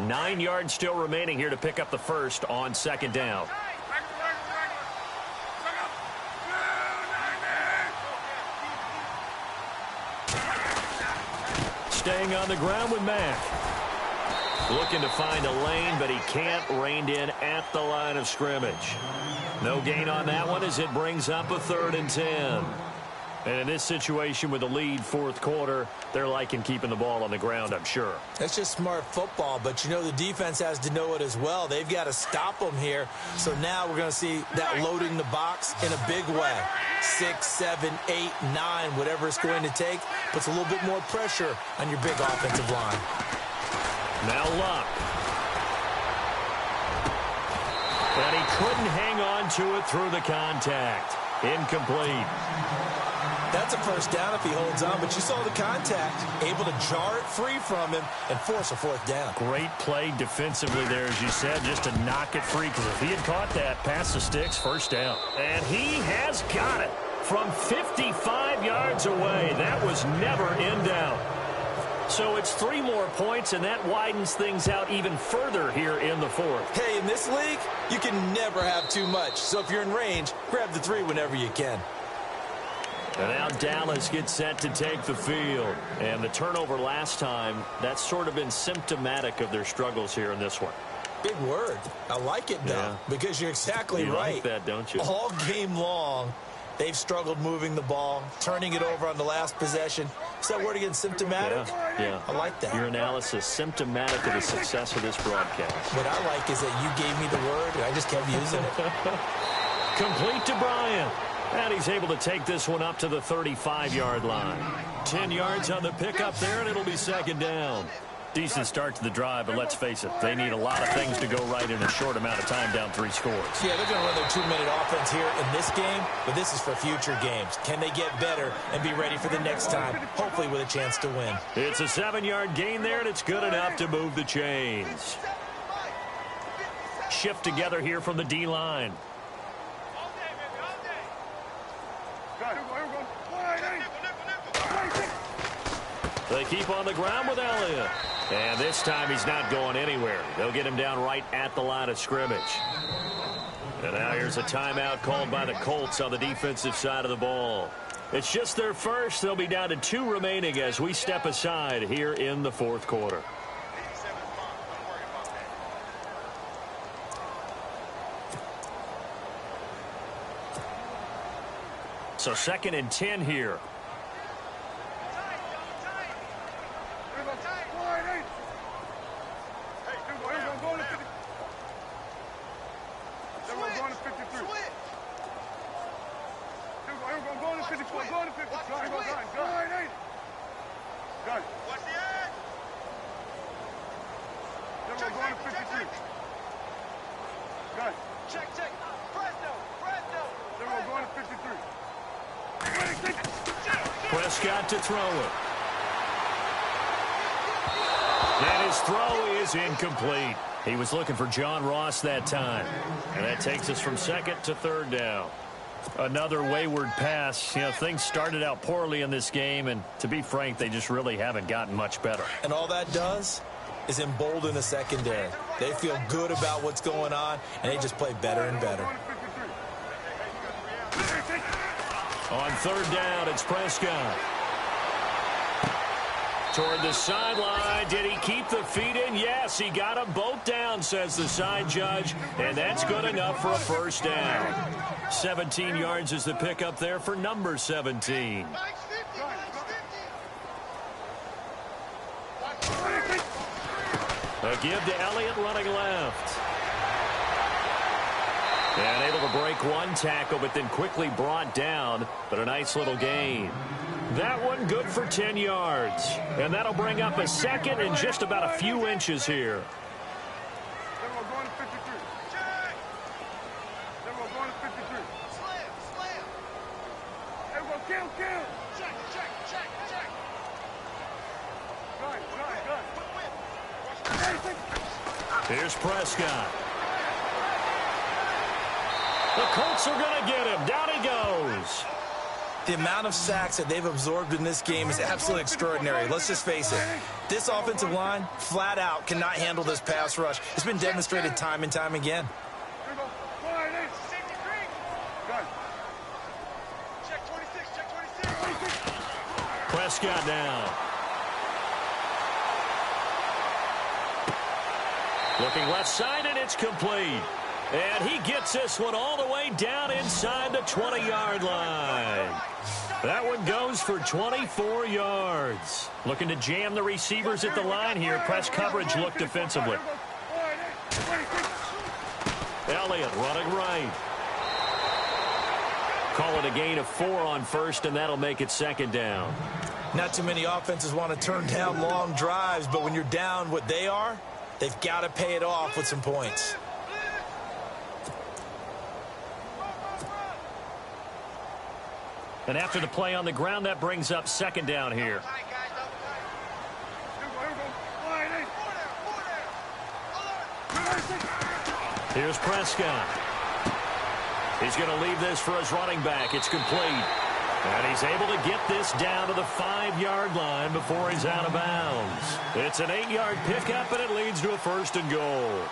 S3: Nine yards still remaining here to pick up the first on second down. Staying on the ground with Mack. Looking to find a lane, but he can't. Reined in at the line of scrimmage. No gain on that one as it brings up a 3rd and 10. And in this situation with the lead fourth quarter, they're liking keeping the ball on the ground, I'm sure.
S5: That's just smart football, but you know the defense has to know it as well. They've got to stop them here. So now we're going to see that loading the box in a big way. 6, 7, 8, 9, whatever it's going to take, puts a little bit more pressure on your big offensive line.
S3: Now Luck. And he couldn't hang on to it through the contact. Incomplete.
S5: That's a first down if he holds on, but you saw the contact, able to jar it free from him and force a 4th down.
S3: Great play defensively there, as you said, just to knock it free, because if he had caught that, past the sticks, first down. And he has got it from 55 yards away. That was never in doubt. So it's 3 more points, and that widens things out even further here in the fourth.
S5: Hey, in this league, you can never have too much. So if you're in range, grab the 3 whenever you can.
S3: And now Dallas gets set to take the field. And the turnover last time, that's sort of been symptomatic of their struggles here in this one.
S5: Big word. I like it, though, because you're exactly
S3: right.
S5: You
S3: like that, don't you?
S5: All game long, they've struggled moving the ball, turning it over on the last possession. Is that word again, symptomatic?
S3: Yeah.
S5: I like that.
S3: Your analysis, symptomatic of the success of this broadcast.
S5: What I like is that you gave me the word, and I just kept using it.
S3: Complete to Bryant. And he's able to take this one up to the 35-yard line. 10 yards on the pickup there, and it'll be second down. Decent start to the drive, but let's face it, they need a lot of things to go right in a short amount of time, down 3 scores.
S5: Yeah, they're going to run their 2-minute offense here in this game, but this is for future games. Can they get better and be ready for the next time, hopefully with a chance to win?
S3: It's a 7-yard gain there, and it's good enough to move the chains. Shift together here from the D-line. They keep on the ground with Elliott. And this time he's not going anywhere. They'll get him down right at the line of scrimmage. And now here's a timeout called by the Colts on the defensive side of the ball. It's just their first. They'll be down to 2 remaining as we step aside here in the fourth quarter. So 2nd and 10 here. Prescott to throw it. And his throw is incomplete. He was looking for John Ross that time. And that takes us from 2nd to 3rd down. Another wayward pass. You know, things started out poorly in this game, and to be frank, they just really haven't gotten much better.
S5: And all that does is embolden the secondary. They feel good about what's going on, and they just play better and better. On
S3: 3rd down, it's Prescott. Toward the sideline. Did he keep the feet in? Yes, he got them both down, says the side judge. And that's good enough for a first down. 17 yards is the pickup there for number 17. A give to Elliott running left. And able to break one tackle, but then quickly brought down. But a nice little gain. That one good for 10 yards. And that'll bring up a second and just about a few inches here. Here's Prescott. The Colts are going to get him. Down he goes.
S5: The amount of sacks that they've absorbed in this game is absolutely extraordinary. Let's just face it. This offensive line, flat out, cannot handle this pass rush. It's been demonstrated time and time again.
S3: Prescott down. Looking left side, and it's complete. And he gets this one all the way down inside the 20-yard line. That one goes for 24 yards. Looking to jam the receivers at the line here. Press coverage look defensively. Elliott running right. Call it a gain of 4 on first, and that'll make it second down.
S5: Not too many offenses want to turn down long drives, but when you're down what they are, they've got to pay it off with some points.
S3: And after the play on the ground, that brings up second down here. Here's Prescott. He's going to leave this for his running back. It's complete. And he's able to get this down to the 5-yard line before he's out of bounds. It's an 8-yard pickup, and it leads to a first and goal.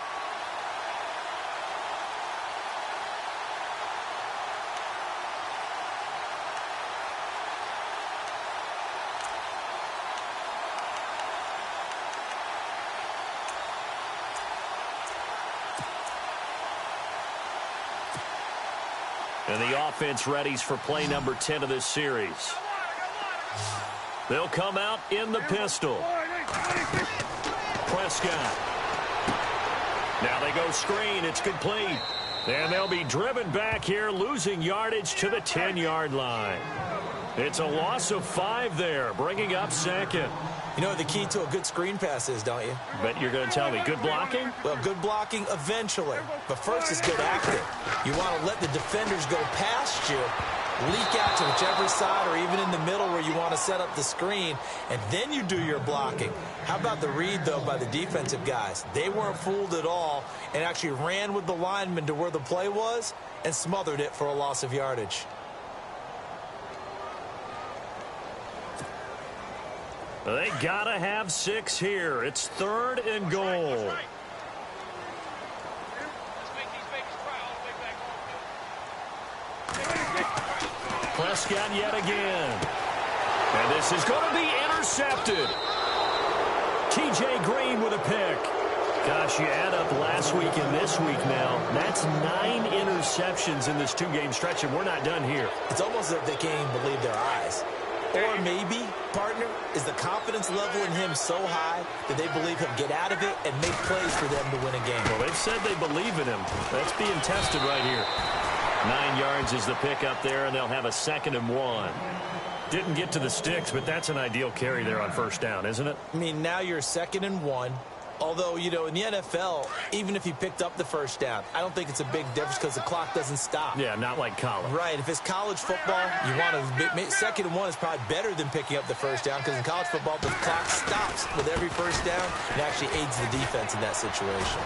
S3: And the offense readies for play number 10 of this series. They'll come out in the pistol. Prescott. Now they go screen. It's complete. And they'll be driven back here, losing yardage to the 10-yard line. It's a loss of 5 there, bringing up second.
S5: You know what the key to a good screen pass is, don't you?
S3: Bet you're going to tell me. Good blocking?
S5: Well, good blocking eventually. But first is good acting. You want to let the defenders go past you, leak out to whichever side or even in the middle where you want to set up the screen, and then you do your blocking. How about the read, though, by the defensive guys? They weren't fooled at all and actually ran with the lineman to where the play was and smothered it for a loss of yardage.
S3: They gotta have 6 here. It's 3rd and goal. Prescott yet again. And this is going to be intercepted. TJ Green with a pick. Gosh, you add up last week and this week now. That's 9 interceptions in this 2-game stretch, and we're not done here.
S5: It's almost as if they can't even believe their eyes. Or maybe, partner, is the confidence level in him so high that they believe he'll get out of it and make plays for them to win a game.
S3: Well, they've said they believe in him. That's being tested right here. 9 yards is the pickup there, and they'll have a 2nd and 1. Didn't get to the sticks, but that's an ideal carry there on first down, isn't it?
S5: I mean, now you're 2nd and 1. Although, you know, in the NFL, even if he picked up the first down, I don't think it's a big difference because the clock doesn't stop.
S3: Yeah, not like college.
S5: Right. If it's college football, you want to 2nd and 1 is probably better than picking up the first down because in college football, the clock stops with every first down. It actually aids the defense in that situation.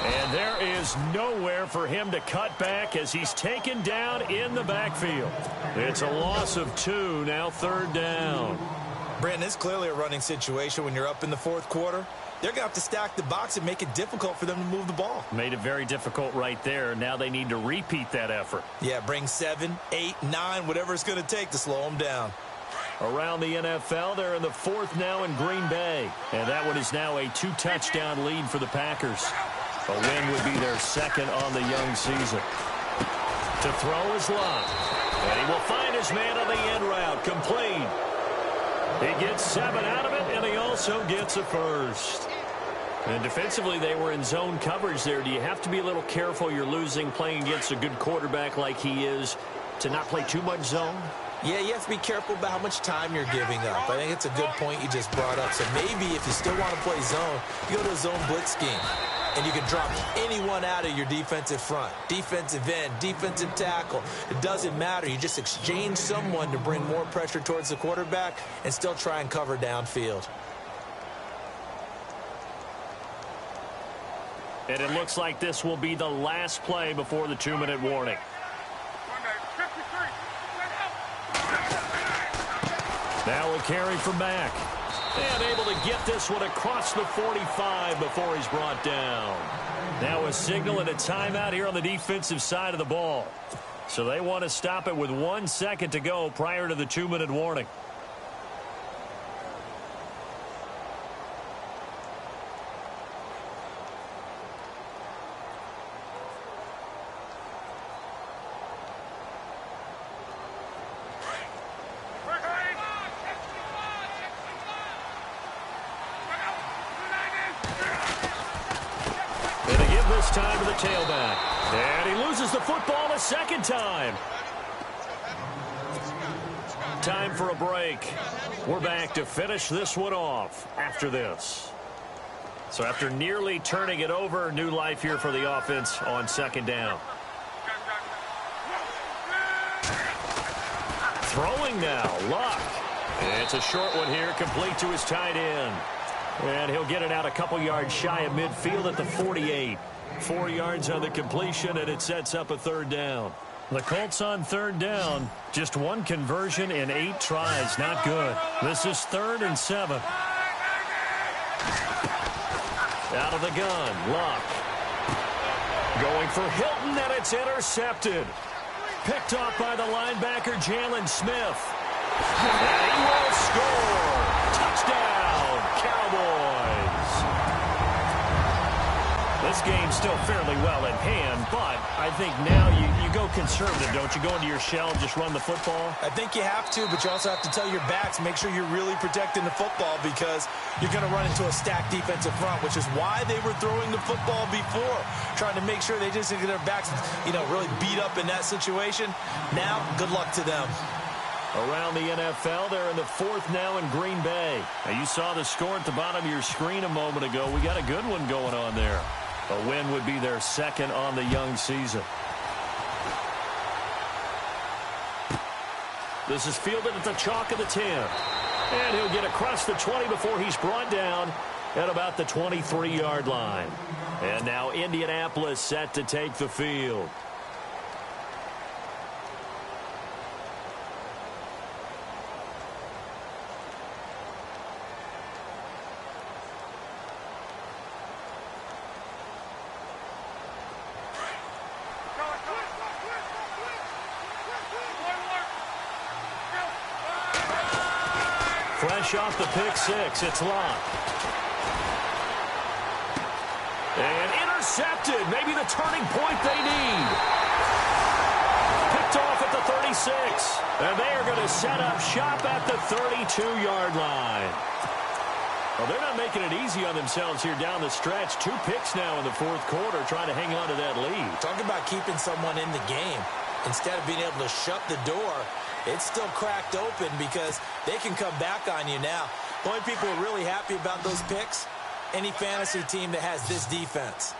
S3: And there is nowhere for him to cut back as he's taken down in the backfield. It's a loss of 2, now 3rd down.
S5: Brandon, it's clearly a running situation when you're up in the 4th quarter. They're going to have to stack the box and make it difficult for them to move the ball.
S3: Made it very difficult right there. Now they need to repeat that effort.
S5: Yeah, bring 7, 8, 9, whatever it's going to take to slow them down.
S3: Around the NFL, they're in the 4th now in Green Bay. And that one is now a 2-touchdown lead for the Packers. A win would be their 2nd on the young season. To throw is Love. And he will find his man on the end route. Complete. He gets 7 out of it, and he also gets a first. And defensively, they were in zone coverage there. Do you have to be a little careful? You're losing, playing against a good quarterback like he is, to not play too much zone?
S5: Yeah, you have to be careful about how much time you're giving up. I think it's a good point you just brought up. So maybe if you still want to play zone, you go to a zone blitz scheme. And you can drop anyone out of your defensive front. Defensive end, defensive tackle. It doesn't matter. You just exchange someone to bring more pressure towards the quarterback and still try and cover downfield.
S3: And it looks like this will be the last play before the 2-minute warning. Now a carry from Mack. And able to get this one across the 45 before he's brought down. Now a signal and a timeout here on the defensive side of the ball. So they want to stop it with 1 second to go prior to the 2-minute warning. Time to the tailback. And he loses the football a second time. Time for a break. We're back to finish this one off after this. So after nearly turning it over, new life here for the offense on 2nd down. Throwing now, Luck. It's a short one here, complete to his tight end. And he'll get it out a couple yards shy of midfield at the 48. 4 yards on the completion, and it sets up a 3rd down. The Colts on 3rd down. Just 1 conversion in 8 tries. Not good. This is 3rd and 7. Out of the gun, Luck. Going for Hilton, and it's intercepted. Picked off by the linebacker, Jalen Smith. And he will score. Touchdown, Cowboys. This game's still fairly well in hand, but I think now you go conservative, don't you? Go into your shell and just run the football?
S5: I think you have to, but you also have to tell your backs, make sure you're really protecting the football because you're going to run into a stacked defensive front, which is why they were throwing the football before, trying to make sure they just get their backs, really beat up in that situation. Now, good luck to them.
S3: Around the NFL, they're in the 4th now in Green Bay. Now, you saw the score at the bottom of your screen a moment ago. We got a good one going on there. A win would be their 2nd on the young season. This is fielded at the chalk of the 10. And he'll get across the 20 before he's brought down at about the 23-yard line. And now Indianapolis set to take the field. Fresh off the pick 6, it's Locke. And intercepted, maybe the turning point they need. Picked off at the 36, and they are going to set up shop at the 32-yard line. Well, they're not making it easy on themselves here down the stretch. 2 picks now in the 4th quarter, trying to hang on to that lead.
S5: Talking about keeping someone in the game. Instead of being able to shut the door, it's still cracked open because they can come back on you now. The only people who are really happy about those picks, any fantasy team that has this defense.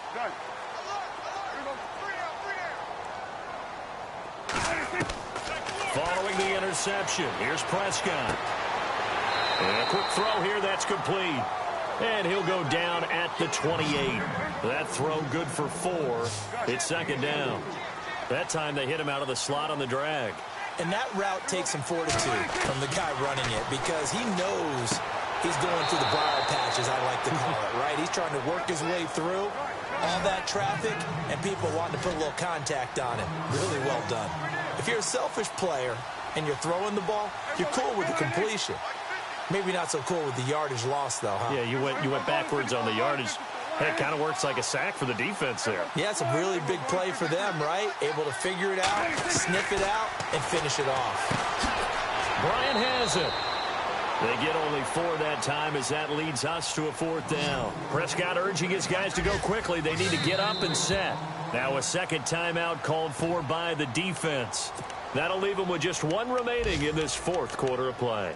S3: Following the interception, here's Prescott. And a quick throw here, that's complete. And he'll go down at the 28. That throw good for 4. It's 2nd down. That time they hit him out of the slot on the drag.
S5: And that route takes some fortitude from the guy running it because he knows he's going through the briar patch, as I like to call it, right? He's trying to work his way through all that traffic and people wanting to put a little contact on him. Really well done. If you're a selfish player, and you're throwing the ball, you're cool with the completion. Maybe not so cool with the yardage loss, though, huh?
S3: Yeah, you went backwards on the yardage. Hey, it kind of works like a sack for the defense there.
S5: Yeah, it's a really big play for them, right? Able to figure it out, sniff it out, and finish it off.
S3: Bryant has it. They get only 4 that time as that leads us to a 4th down. Prescott urging his guys to go quickly. They need to get up and set. Now a second timeout called for by the defense. That'll leave them with just 1 remaining in this 4th quarter of play.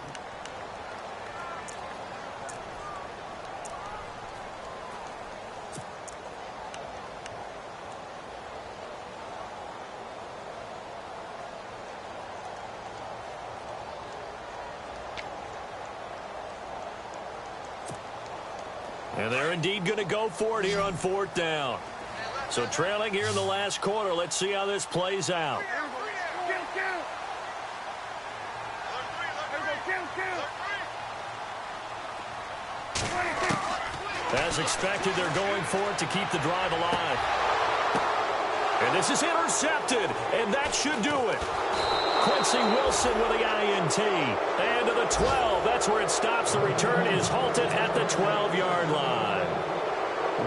S3: And they're indeed going to go for it here on 4th down. So trailing here in the last quarter. Let's see how this plays out. As expected, they're going for it to keep the drive alive. And this is intercepted, and that should do it. Quincy Wilson with the INT. And to the 12. That's where it stops. The return is halted at the 12-yard line.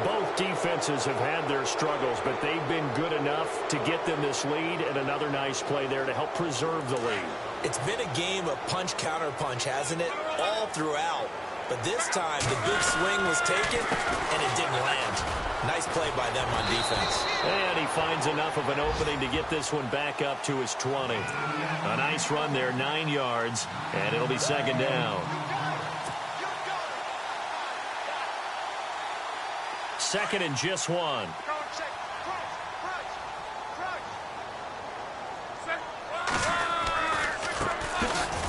S3: Both defenses have had their struggles, but they've been good enough to get them this lead, and another nice play there to help preserve the lead.
S5: It's been a game of punch-counter-punch, hasn't it? All throughout. But this time, the big swing was taken, and it didn't land. Nice play by them on defense.
S3: And he finds enough of an opening to get this one back up to his 20. A nice run there, 9 yards, and it'll be 2nd down. 2nd and just 1.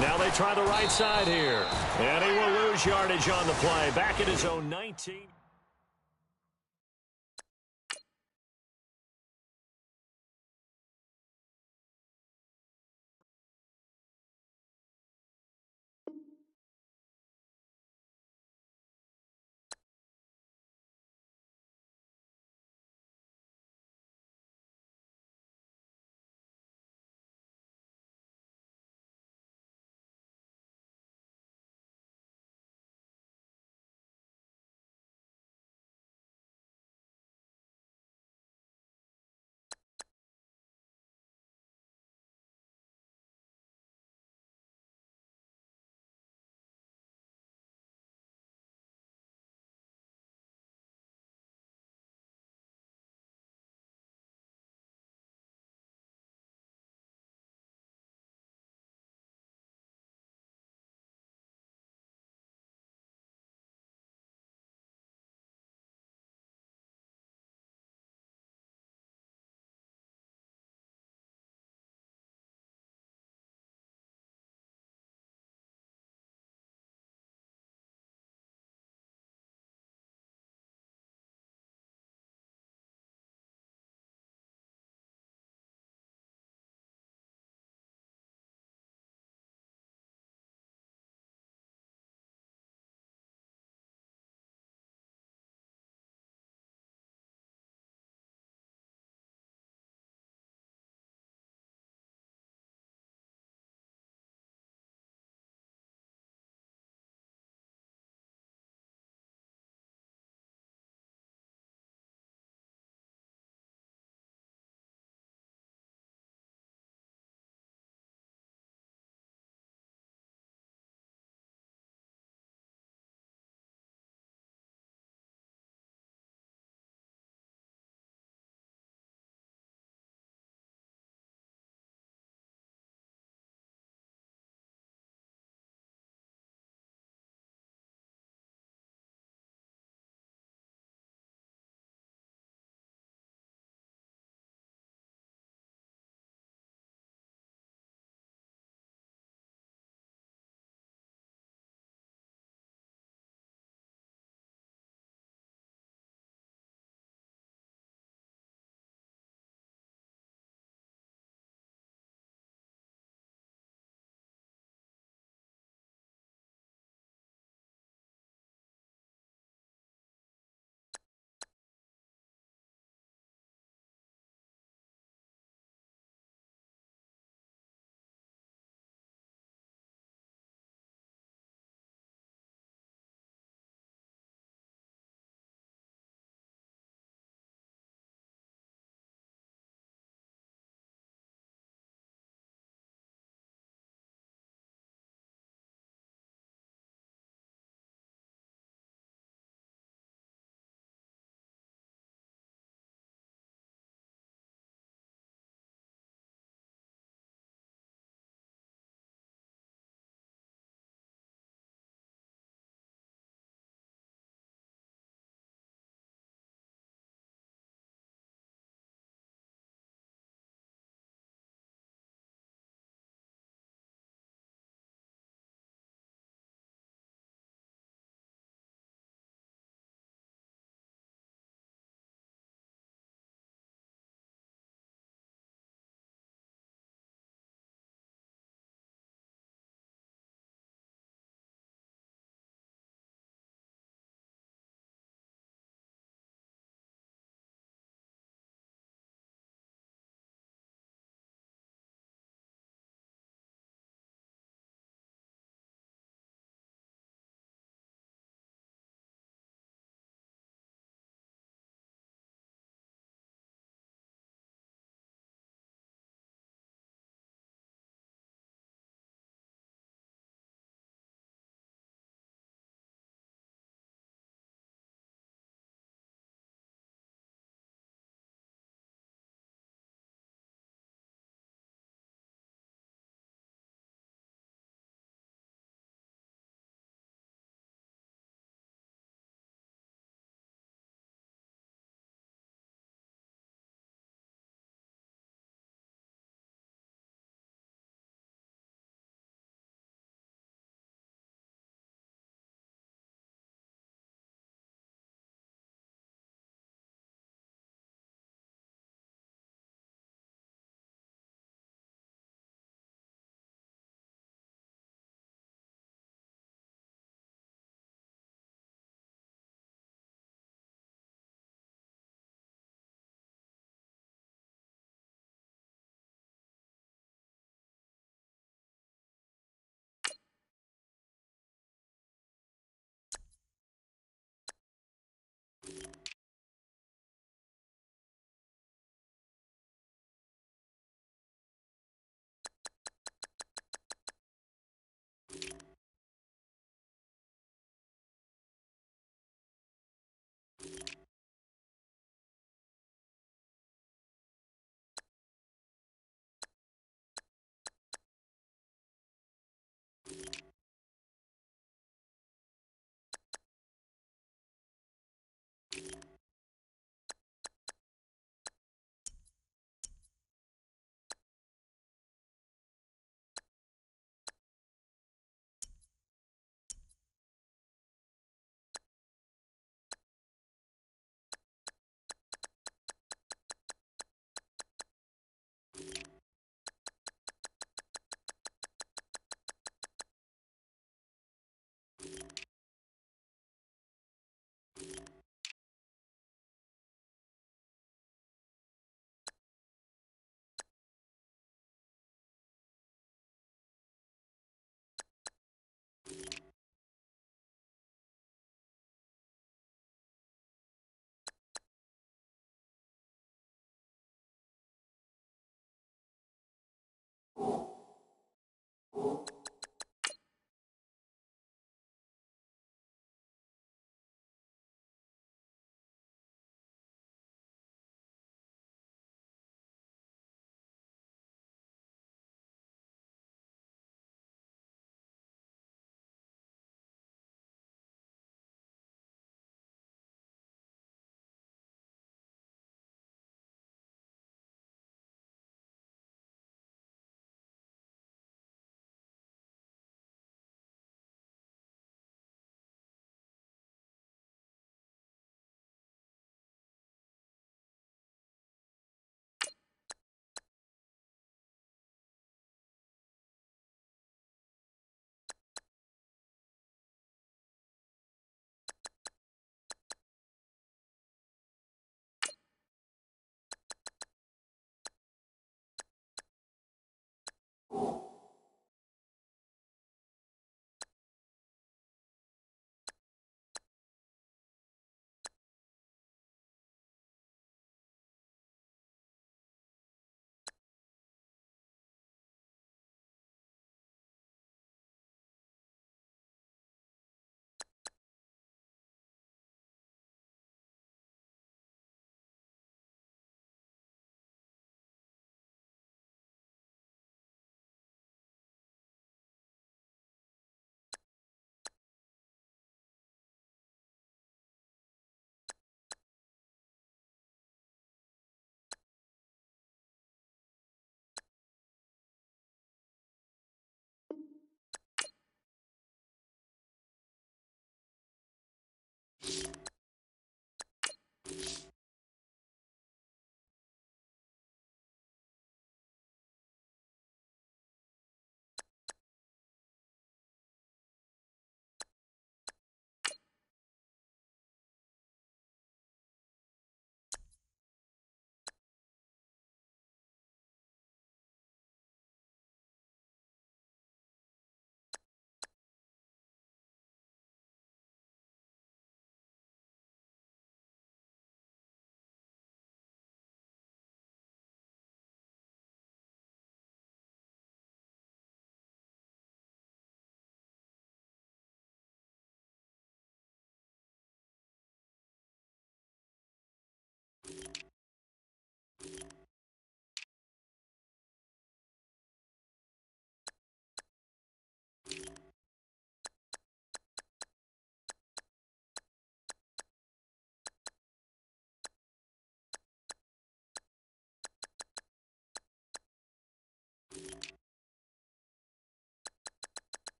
S3: Now they try the right side here. And he will lose yardage on the play. Back at his own 19.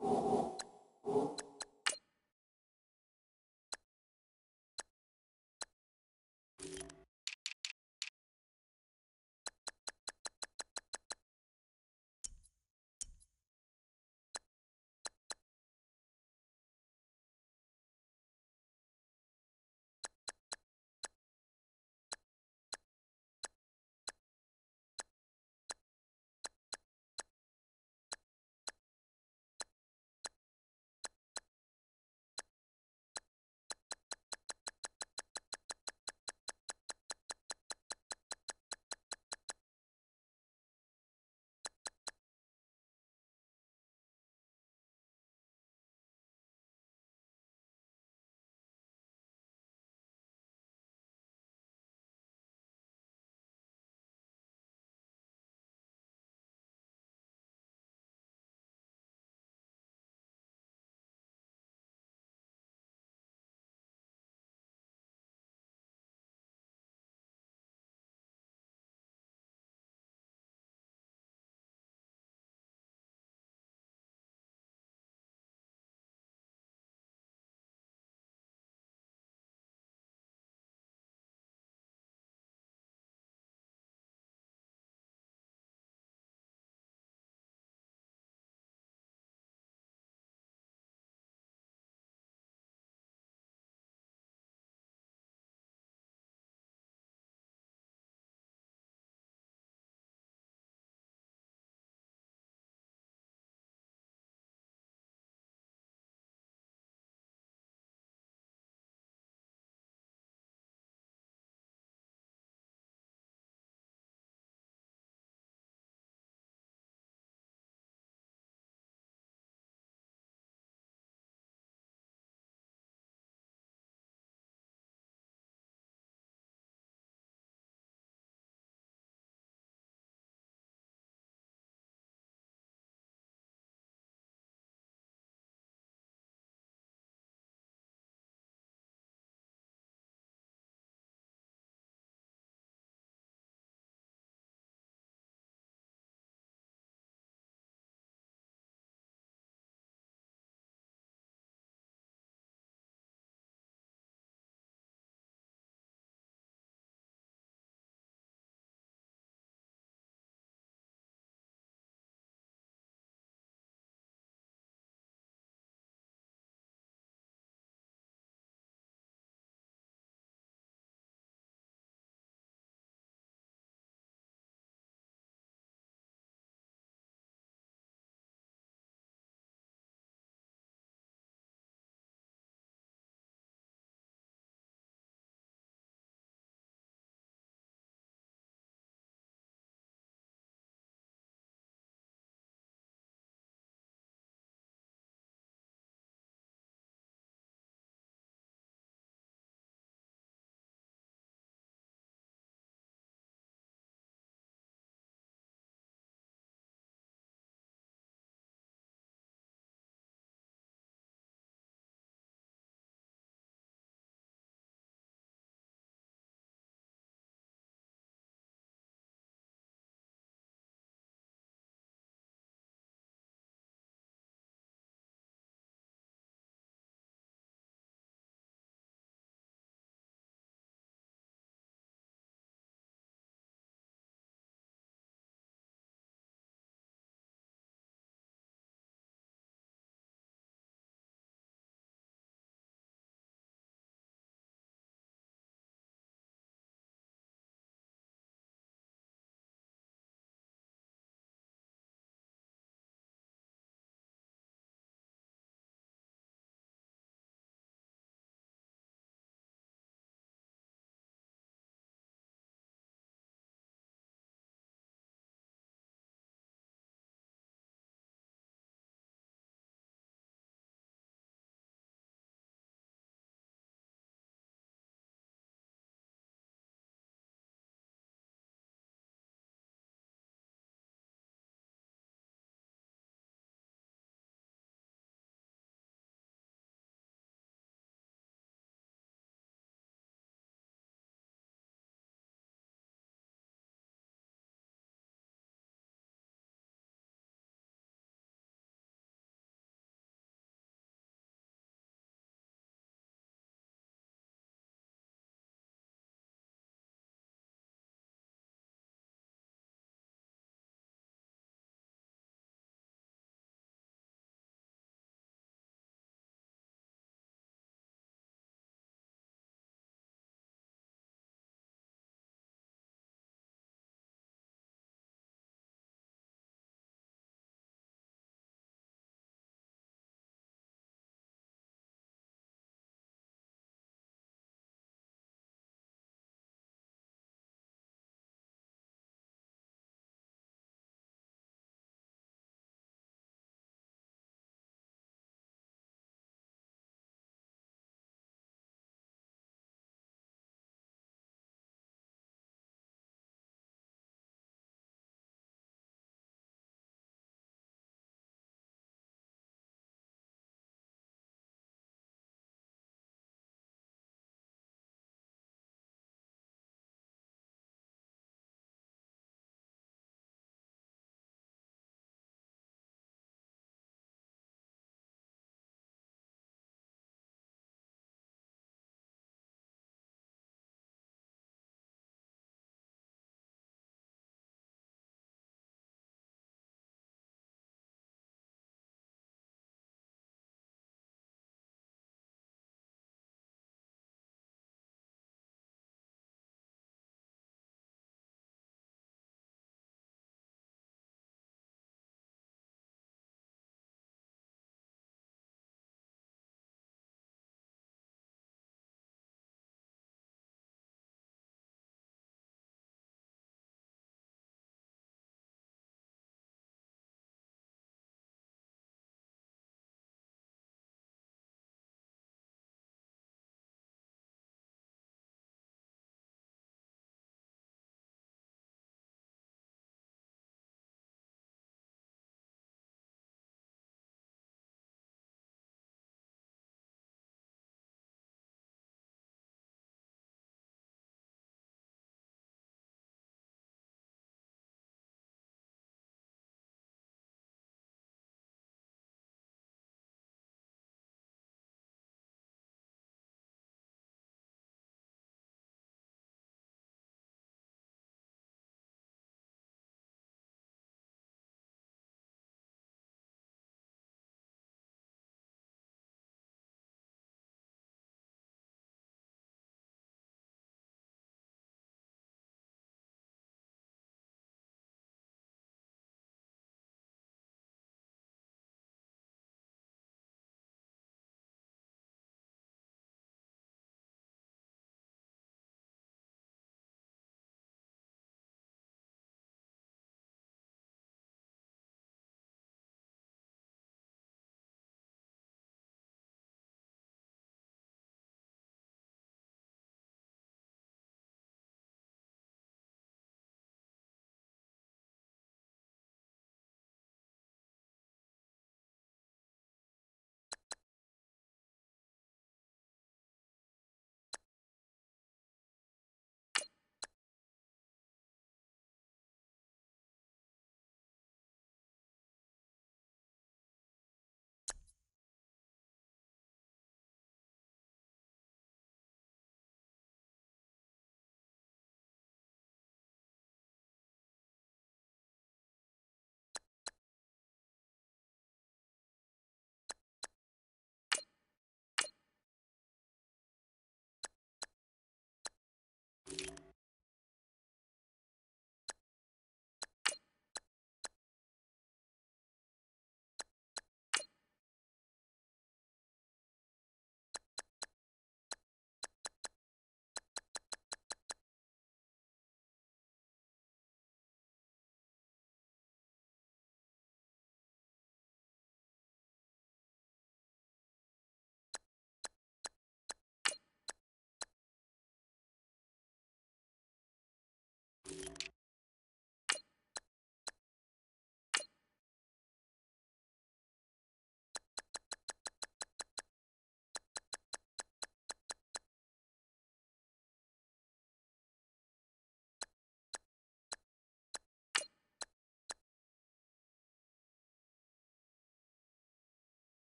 S6: you.